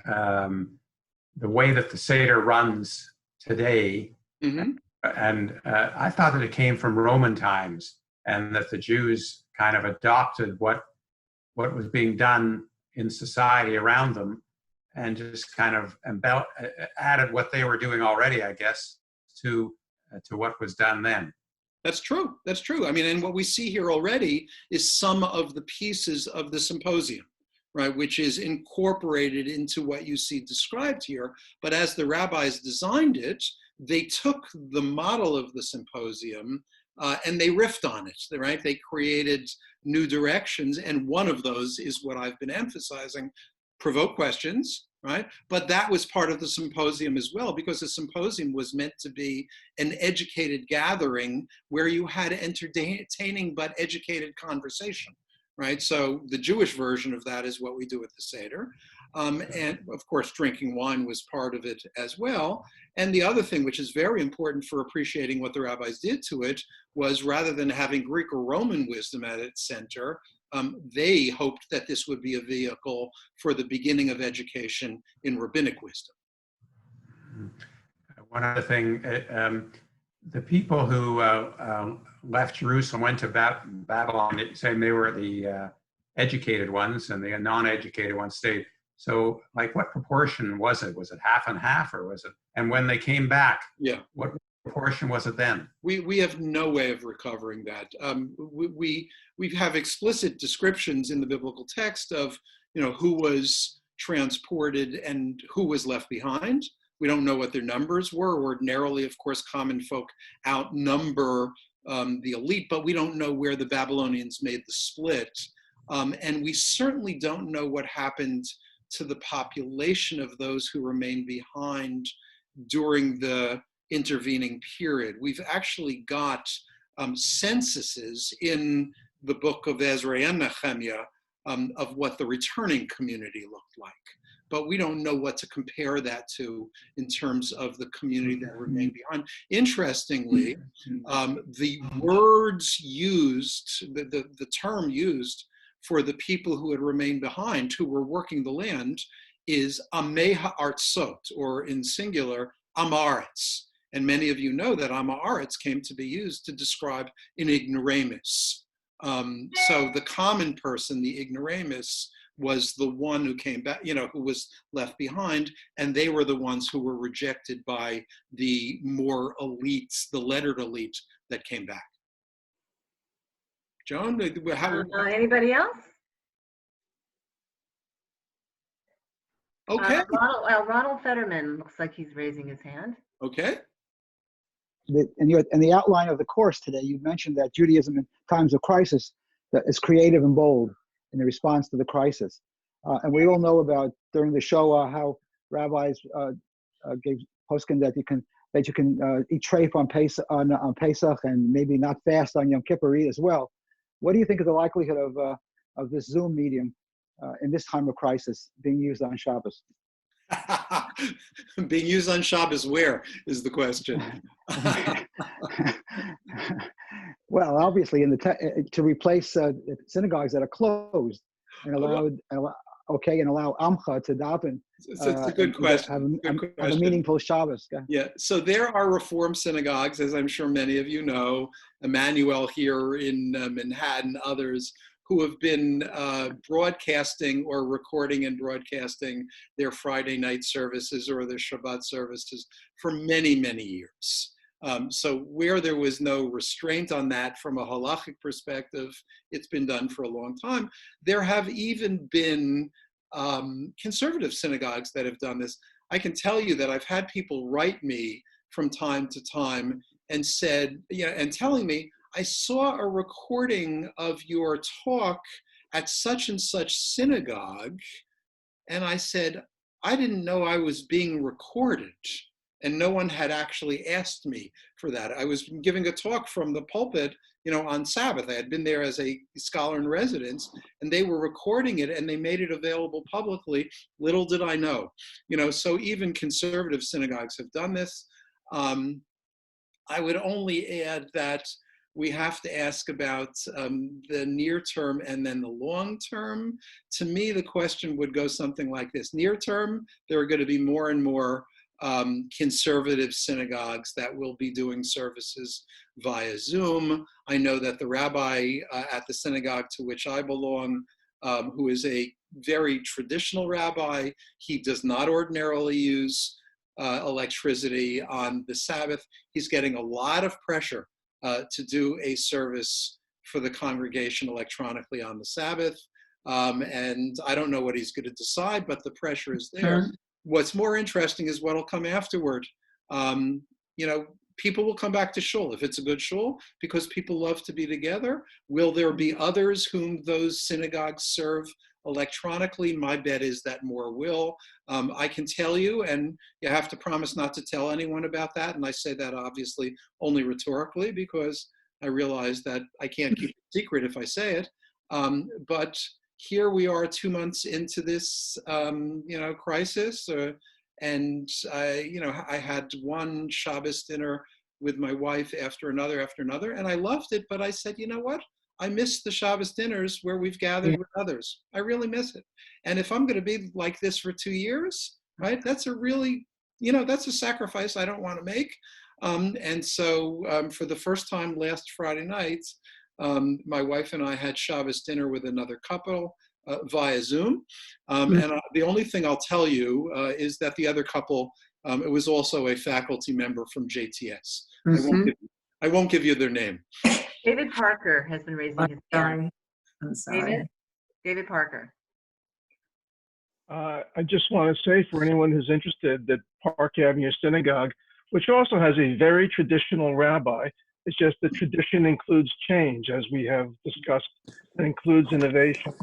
the way that the Seder runs today,
Mm-hmm.
and I thought that it came from Roman times, and that the Jews kind of adopted what was being done in society around them, and just kind of added what they were doing already, I guess, to what was done then.
That's true. That's true. I mean, and what we see here already is some of the pieces of the symposium, right, which is incorporated into what you see described here. But as the rabbis designed it, they took the model of the symposium and they riffed on it, right? They created new directions. And one of those is what I've been emphasizing: provoke questions, right? But that was part of the symposium as well, because the symposium was meant to be an educated gathering where you had entertaining but educated conversation, right? So the Jewish version of that is what we do at the Seder. And of course, drinking wine was part of it as well. And the other thing, which is very important for appreciating what the rabbis did to it, was rather than having Greek or Roman wisdom at its center, they hoped that this would be a vehicle for the beginning of education in rabbinic wisdom.
One other thing, the people who left Jerusalem, went to Babylon, saying they were the educated ones, and the non-educated ones stayed. So, like, what proportion was it? Was it half and half, or was it? And when they came back,
yeah,
what proportion was it then?
We have no way of recovering that. We have explicit descriptions in the biblical text of, you know, who was transported and who was left behind. We don't know what their numbers were. Ordinarily, of course, common folk outnumber the elite, but we don't know where the Babylonians made the split. And we certainly don't know what happened to the population of those who remained behind during the intervening period. We've actually got censuses in the book of Ezra and Nehemiah of what the returning community looked like. But we don't know what to compare that to in terms of the community that remained behind. Interestingly, the words used, the term used for the people who had remained behind, who were working the land, is Amei Ha'artzot, or in singular, Am Haaretz. And many of you know that Am Haaretz came to be used to describe an ignoramus. So the common person, the ignoramus, was the one who came back, you know, who was left behind, and they were the ones who were rejected by the more elites, the lettered elite that came back. Joan,
anybody else?
Okay.
Ronald Fetterman looks like he's raising his hand.
Okay.
In the outline of the course today, you mentioned that Judaism in times of crisis is creative and bold. in the response to the crisis. And we all know about during the Shoah how rabbis gave poskin that you can eat treif on Pesach and maybe not fast on Yom Kippur as well. What do you think of the likelihood of this Zoom medium in this time of crisis being used on Shabbos?
Being used on Shabbos where is the question.
Well, obviously, to replace synagogues that are closed and allow Amcha to daven.
It's a good question.
Have a meaningful Shabbos.
Yeah. So there are Reform synagogues, as I'm sure many of you know, Emmanuel here in Manhattan, others who have been broadcasting or recording and broadcasting their Friday night services or their Shabbat services for many, many years. So where there was no restraint on that from a halachic perspective, it's been done for a long time. There have even been conservative synagogues that have done this. I can tell you that I've had people write me from time to time and said, and telling me, I saw a recording of your talk at such and such synagogue. And I said, I didn't know I was being recorded. And no one had actually asked me for that. I was giving a talk from the pulpit, on Sabbath. I had been there as a scholar in residence, and they were recording it and they made it available publicly. Little did I know. So even conservative synagogues have done this. I would only add that we have to ask about the near term and then the long term. To me, the question would go something like this. Near term, there are going to be more and more conservative synagogues that will be doing services via Zoom. I know that the rabbi at the synagogue to which I belong, who is a very traditional rabbi, he does not ordinarily use electricity on the Sabbath. He's getting a lot of pressure to do a service for the congregation electronically on the Sabbath. And I don't know what he's going to decide, but the pressure is there. What's more interesting is what'll come afterward. People will come back to shul if it's a good shul because people love to be together. Will there be others whom those synagogues serve electronically? My bet is that more will. I can tell you, and you have to promise not to tell anyone about that. And I say that obviously only rhetorically because I realize that I can't keep it secret if I say it. But here we are 2 months into this, crisis. And I had one Shabbos dinner with my wife after another, and I loved it. But I said, you know what? I miss the Shabbos dinners where we've gathered with others. I really miss it. And if I'm going to be like this for 2 years, right, that's a really, that's a sacrifice I don't want to make. And so for the first time last Friday night, my wife and I had Shabbos dinner with another couple via Zoom. And the only thing I'll tell you is that the other couple, it was also a faculty member from JTS. I won't give you their name.
David Parker has been raising his hand.
I'm sorry.
David Parker.
I just want to say for anyone who's interested that Park Avenue Synagogue, which also has a very traditional rabbi, it's just the tradition includes change, as we have discussed, and includes innovation.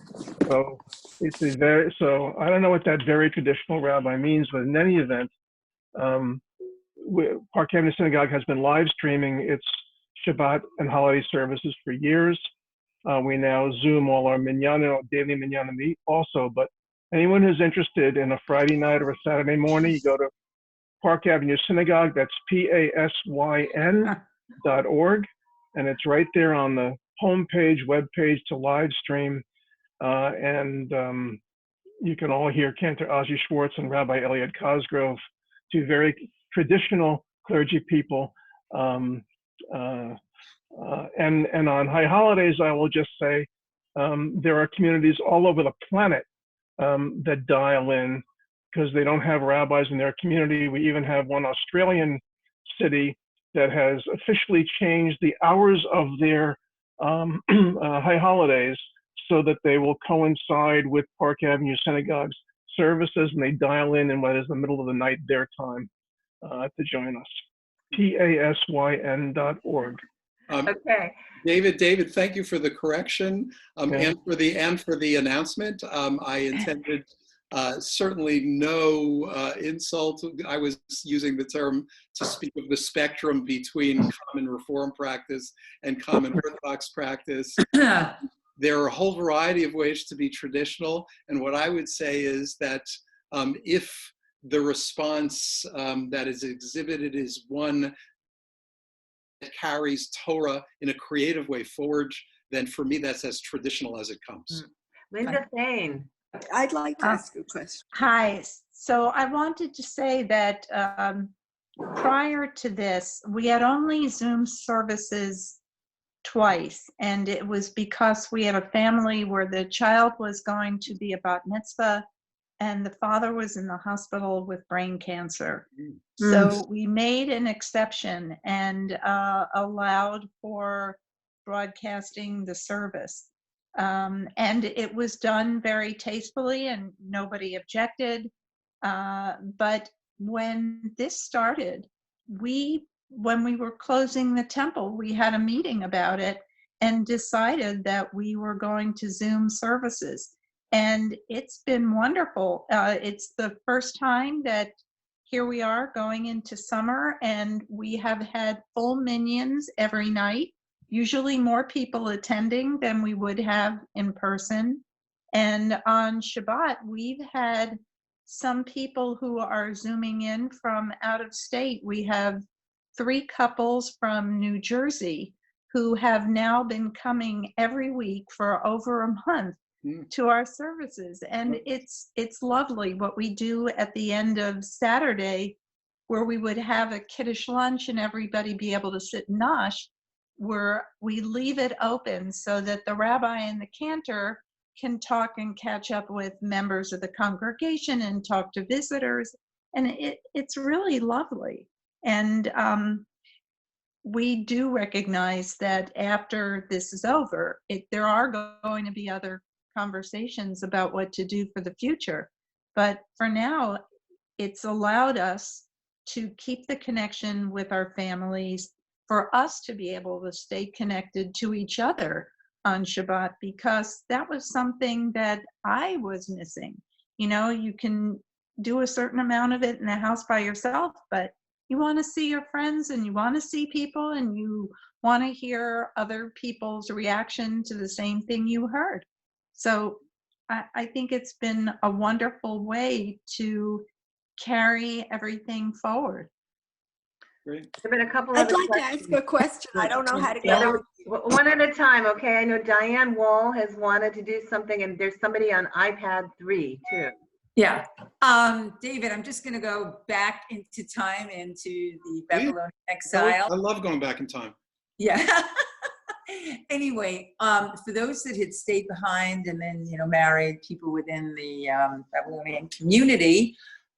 So it's so I don't know what that very traditional rabbi means, but in any event, Park Avenue Synagogue has been live streaming its Shabbat and holiday services for years. We now Zoom all our minyan, daily minyan meet also, but anyone who's interested in a Friday night or a Saturday morning, you go to Park Avenue Synagogue, that's PASYN.org, and it's right there on the homepage, webpage to live stream. And you can all hear Cantor Ozzy Schwartz and Rabbi Elliot Cosgrove, two very traditional clergy people. And on high holidays, I will just say there are communities all over the planet that dial in because they don't have rabbis in their community. We even have one Australian city that has officially changed the hours of their high holidays so that they will coincide with Park Avenue Synagogue's services, and they dial in what is the middle of the night their time to join us. PASYN.org.
Okay.
David, thank you for the correction
Yeah.
and for the announcement. I intended certainly no insult. I was using the term to speak of the spectrum between common Reform practice and common Orthodox practice. There are a whole variety of ways to be traditional, and what I would say is that if the response that is exhibited is one that carries Torah in a creative way forward, then for me that's as traditional as it comes.
Linda Thane.
I'd like to ask a question.
Hi. So I wanted to say that prior to this, we had only Zoom services twice, and it was because we have a family where the child was going to be a bat mitzvah and the father was in the hospital with brain cancer. So we made an exception and allowed for broadcasting the service. And it was done very tastefully and nobody objected. But when this started, when we were closing the temple, we had a meeting about it and decided that we were going to Zoom services. And it's been wonderful. It's the first time that here we are going into summer, and we have had full minions every night, usually more people attending than we would have in person. And on Shabbat, we've had some people who are Zooming in from out of state. We have 3 couples from New Jersey who have now been coming every week for over a month to our services. And it's lovely what we do at the end of Saturday, where we would have a kiddush lunch and everybody be able to sit and nosh, where we leave it open so that the rabbi and the cantor can talk and catch up with members of the congregation and talk to visitors. And it's really lovely. And we do recognize that after this is over, there are going to be other conversations about what to do for the future. But for now, it's allowed us to keep the connection with our families, for us to be able to stay connected to each other on Shabbat, because that was something that I was missing. You know, you can do a certain amount of it in the house by yourself, but you want to see your friends and you want to see people and you want to hear other people's reaction to the same thing you heard. So I think it's been a wonderful way to carry everything forward.
Great.
There've been a couple
I'd
other
like to ask a question. I don't know how to
Yeah,
go.
one at a time, okay? I know Diane Wall has wanted to do something, and there's somebody on iPad 3 too.
Yeah. David, I'm just going to go back into time, into the Babylonian exile.
I love going back in time.
Yeah. Anyway, for those that had stayed behind and then, married people within the Babylonian community,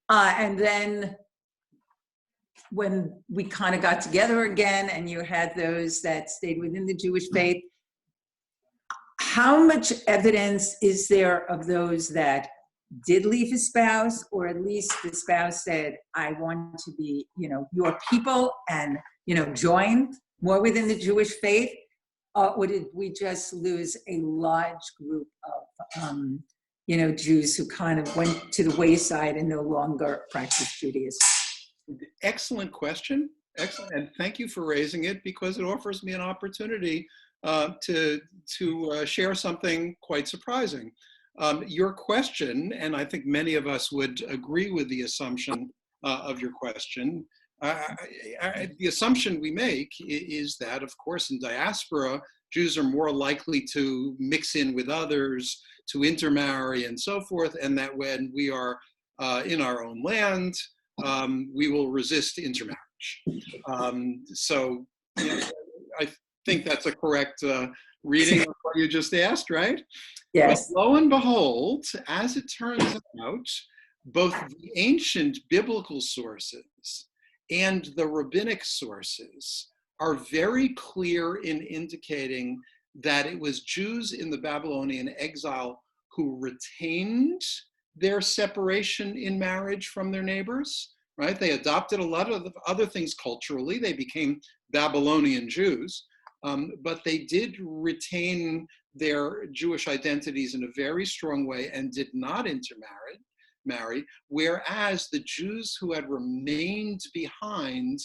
and then when we kind of got together again and you had those that stayed within the Jewish faith, how much evidence is there of those that did leave his spouse, or at least the spouse said, I want to be, your people and, join more within the Jewish faith? Or did we just lose a large group of, Jews who kind of went to the wayside and no longer practiced Judaism?
Excellent question. Excellent. And thank you for raising it, because it offers me an opportunity to share something quite surprising. Your question, and I think many of us would agree with the assumption of your question, the assumption we make is that, of course, in diaspora, Jews are more likely to mix in with others, to intermarry and so forth, and that when we are in our own land, we will resist intermarriage. So I think that's a correct reading of what you just asked, right?
Yes.
But lo and behold, as it turns out, both the ancient biblical sources and the rabbinic sources are very clear in indicating that it was Jews in the Babylonian exile who retained their separation in marriage from their neighbors, right? They adopted a lot of other things culturally. They became Babylonian Jews, but they did retain their Jewish identities in a very strong way and did not intermarry, whereas the Jews who had remained behind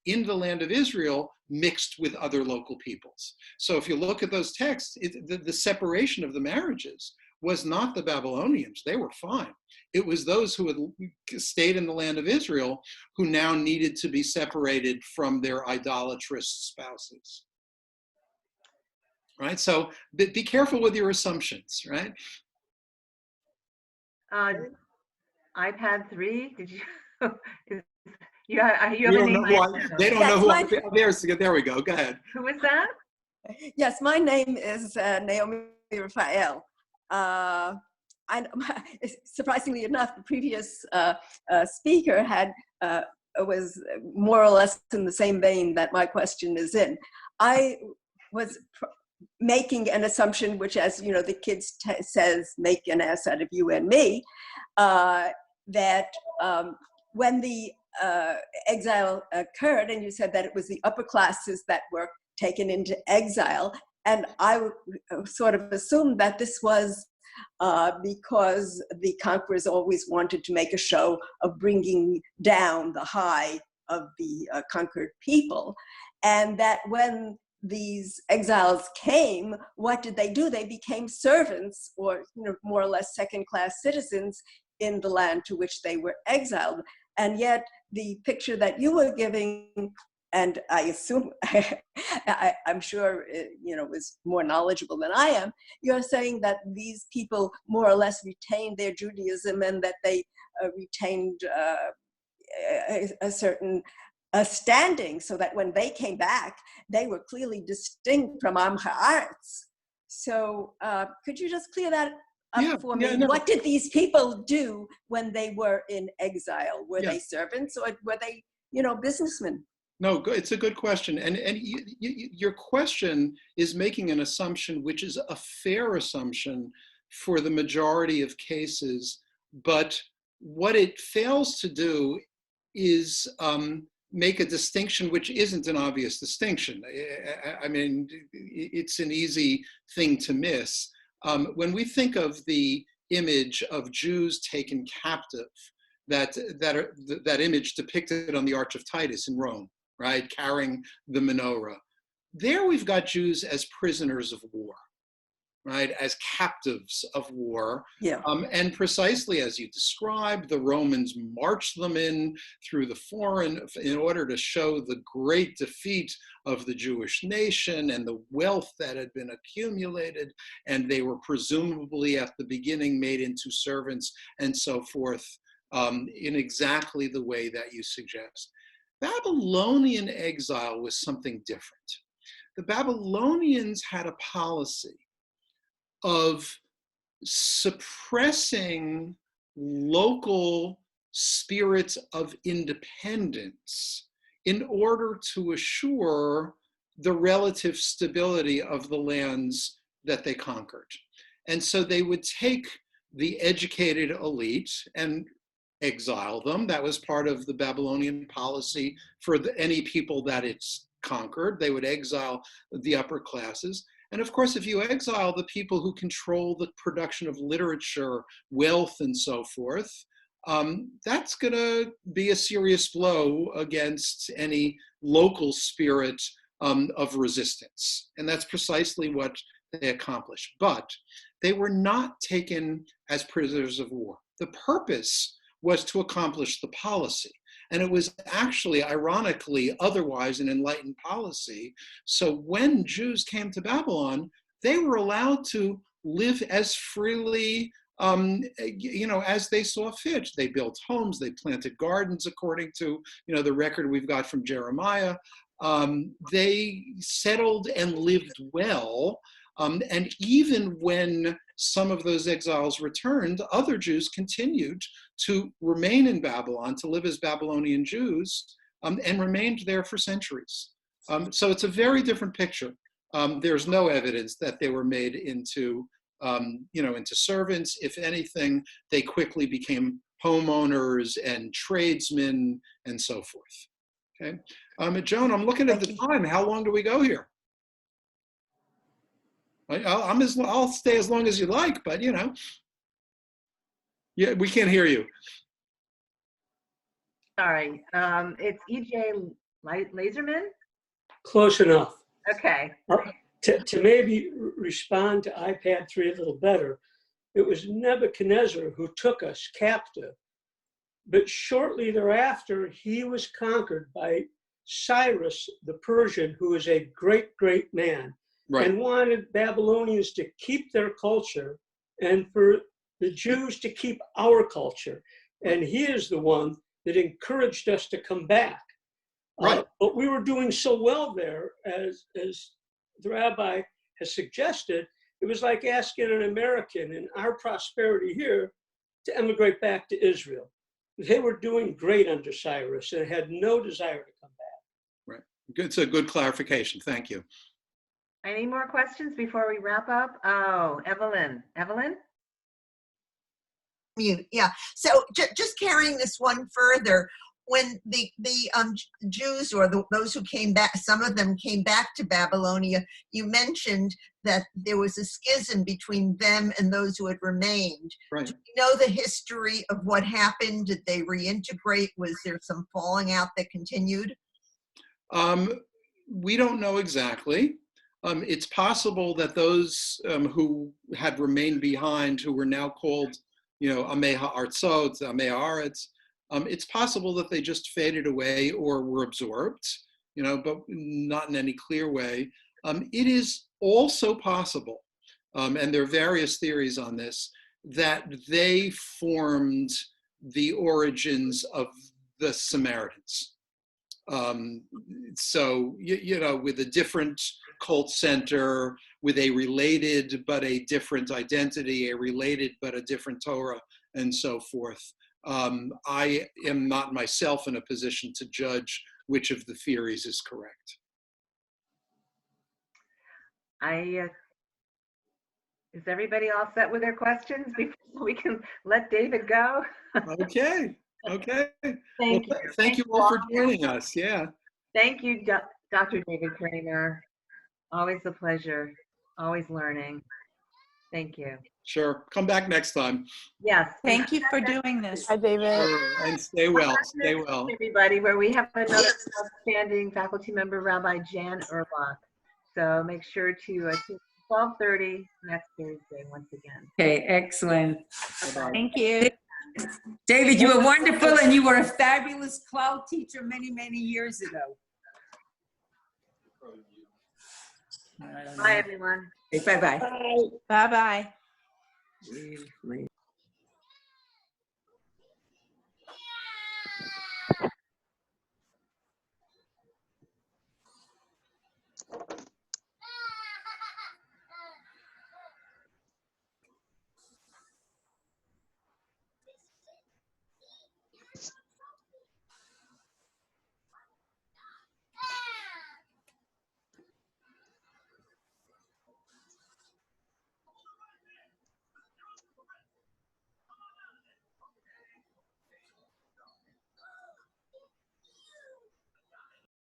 in the land of Israel mixed with other local peoples. So if you look at those texts, the separation of the marriages was not the Babylonians. They were fine. It was those who had stayed in the land of Israel who now needed to be separated from their idolatrous spouses. Right? So be careful with your assumptions, right?
iPad 3, did you? You have
You
a
don't
name.
know who they don't know who there we go. Go ahead.
Who is that?
Yes, my name is Naomi Raphael. Surprisingly enough, the previous speaker was more or less in the same vein that my question is in. I was making an assumption, which, as you know, the kids says, make an ass out of you and me, that when the exile occurred, and you said that it was the upper classes that were taken into exile, and I sort of assumed that this was because the conquerors always wanted to make a show of bringing down the high of the conquered people, and that when these exiles came, what did they do? They became servants, or more or less second-class citizens in the land to which they were exiled. And yet the picture that you were giving, and I assume, I'm sure, was more knowledgeable than I am, you're saying that these people more or less retained their Judaism and that they retained a certain standing, so that when they came back, they were clearly distinct from Am Haaretz. So could you just clear that up for me?
No.
What did these people do when they were in exile? Were they servants, or were they, businessmen?
No, it's a good question. And your question is making an assumption, which is a fair assumption for the majority of cases. But what it fails to do is make a distinction which isn't an obvious distinction. I mean, it's an easy thing to miss. When we think of the image of Jews taken captive, that image depicted on the Arch of Titus in Rome, right, carrying the menorah. There we've got Jews as prisoners of war, right, as captives of war.
Yeah.
And precisely as you described, the Romans marched them in through the foreign in order to show the great defeat of the Jewish nation and the wealth that had been accumulated. And they were presumably at the beginning made into servants and so forth, in exactly the way that you suggest. Babylonian exile was something different. The Babylonians had a policy of suppressing local spirits of independence in order to assure the relative stability of the lands that they conquered. And so they would take the educated elite and exile them. That was part of the Babylonian policy for any people that it's conquered. They would exile the upper classes. And of course, if you exile the people who control the production of literature, wealth, and so forth, that's going to be a serious blow against any local spirit of resistance. And that's precisely what they accomplished. But they were not taken as prisoners of war. The purpose was to accomplish the policy. And it was actually, ironically, otherwise an enlightened policy. So when Jews came to Babylon, they were allowed to live as freely, as they saw fit. They built homes, they planted gardens, according to, the record we've got from Jeremiah. They settled and lived well. And even when some of those exiles returned, other Jews continued to remain in Babylon, to live as Babylonian Jews, and remained there for centuries. So it's a very different picture. There's no evidence that they were made into servants. If anything, they quickly became homeowners and tradesmen and so forth. Okay, Joan, I'm looking at the time. How long do we go here? I'll stay as long as you like, but you know. Yeah, we can't hear you.
Sorry, it's EJ Laserman?
Close enough.
Okay.
To maybe respond to iPad 3 a little better, it was Nebuchadnezzar who took us captive. But shortly thereafter, he was conquered by Cyrus the Persian, who is a great, great man,
Right.
and wanted Babylonians to keep their culture and for the Jews to keep our culture. And he is the one that encouraged us to come back.
Right.
But we were doing so well there, as the rabbi has suggested, it was like asking an American in our prosperity here to emigrate back to Israel. They were doing great under Cyrus and had no desire to come back.
Right. It's a good clarification. Thank you.
Any more questions before we wrap up? Oh, Evelyn. Evelyn?
Mute. Yeah. So just carrying this one further, when the Jews or those who came back, some of them came back to Babylonia, you mentioned that there was a schism between them and those who had remained.
Right.
Do you know the history of what happened? Did they reintegrate? Was there some falling out that continued?
We don't know exactly. It's possible that those who had remained behind, who were now called, you know, Amei Ha'artzot, Amei Haaretz, it's possible that they just faded away or were absorbed, you know, but not in any clear way. It is also possible, and there are various theories on this, that they formed the origins of the Samaritans. So, you know, with a different cult center, with a related but a different identity, a related but a different Torah, and so forth. I am not myself in a position to judge which of the theories is correct.
Is everybody all set with their questions before we can let David go?
Okay. Okay.
Thank you.
Thank you all for joining us. Yeah.
Thank you, Dr. David Kraemer. Always a pleasure. Always learning. Thank you.
Sure. Come back next time.
Yes.
Thank you for doing this.
Hi, David.
Sure. And stay well. Stay well.
Everybody, where we have another outstanding faculty member, Rabbi Jan Urbach. So make sure to 12:30 next Thursday once again.
Okay, excellent.
Thank you.
David, you were wonderful, and you were a fabulous cloud teacher many, many years ago.
Bye, everyone.
Okay, bye-bye.
Bye-bye.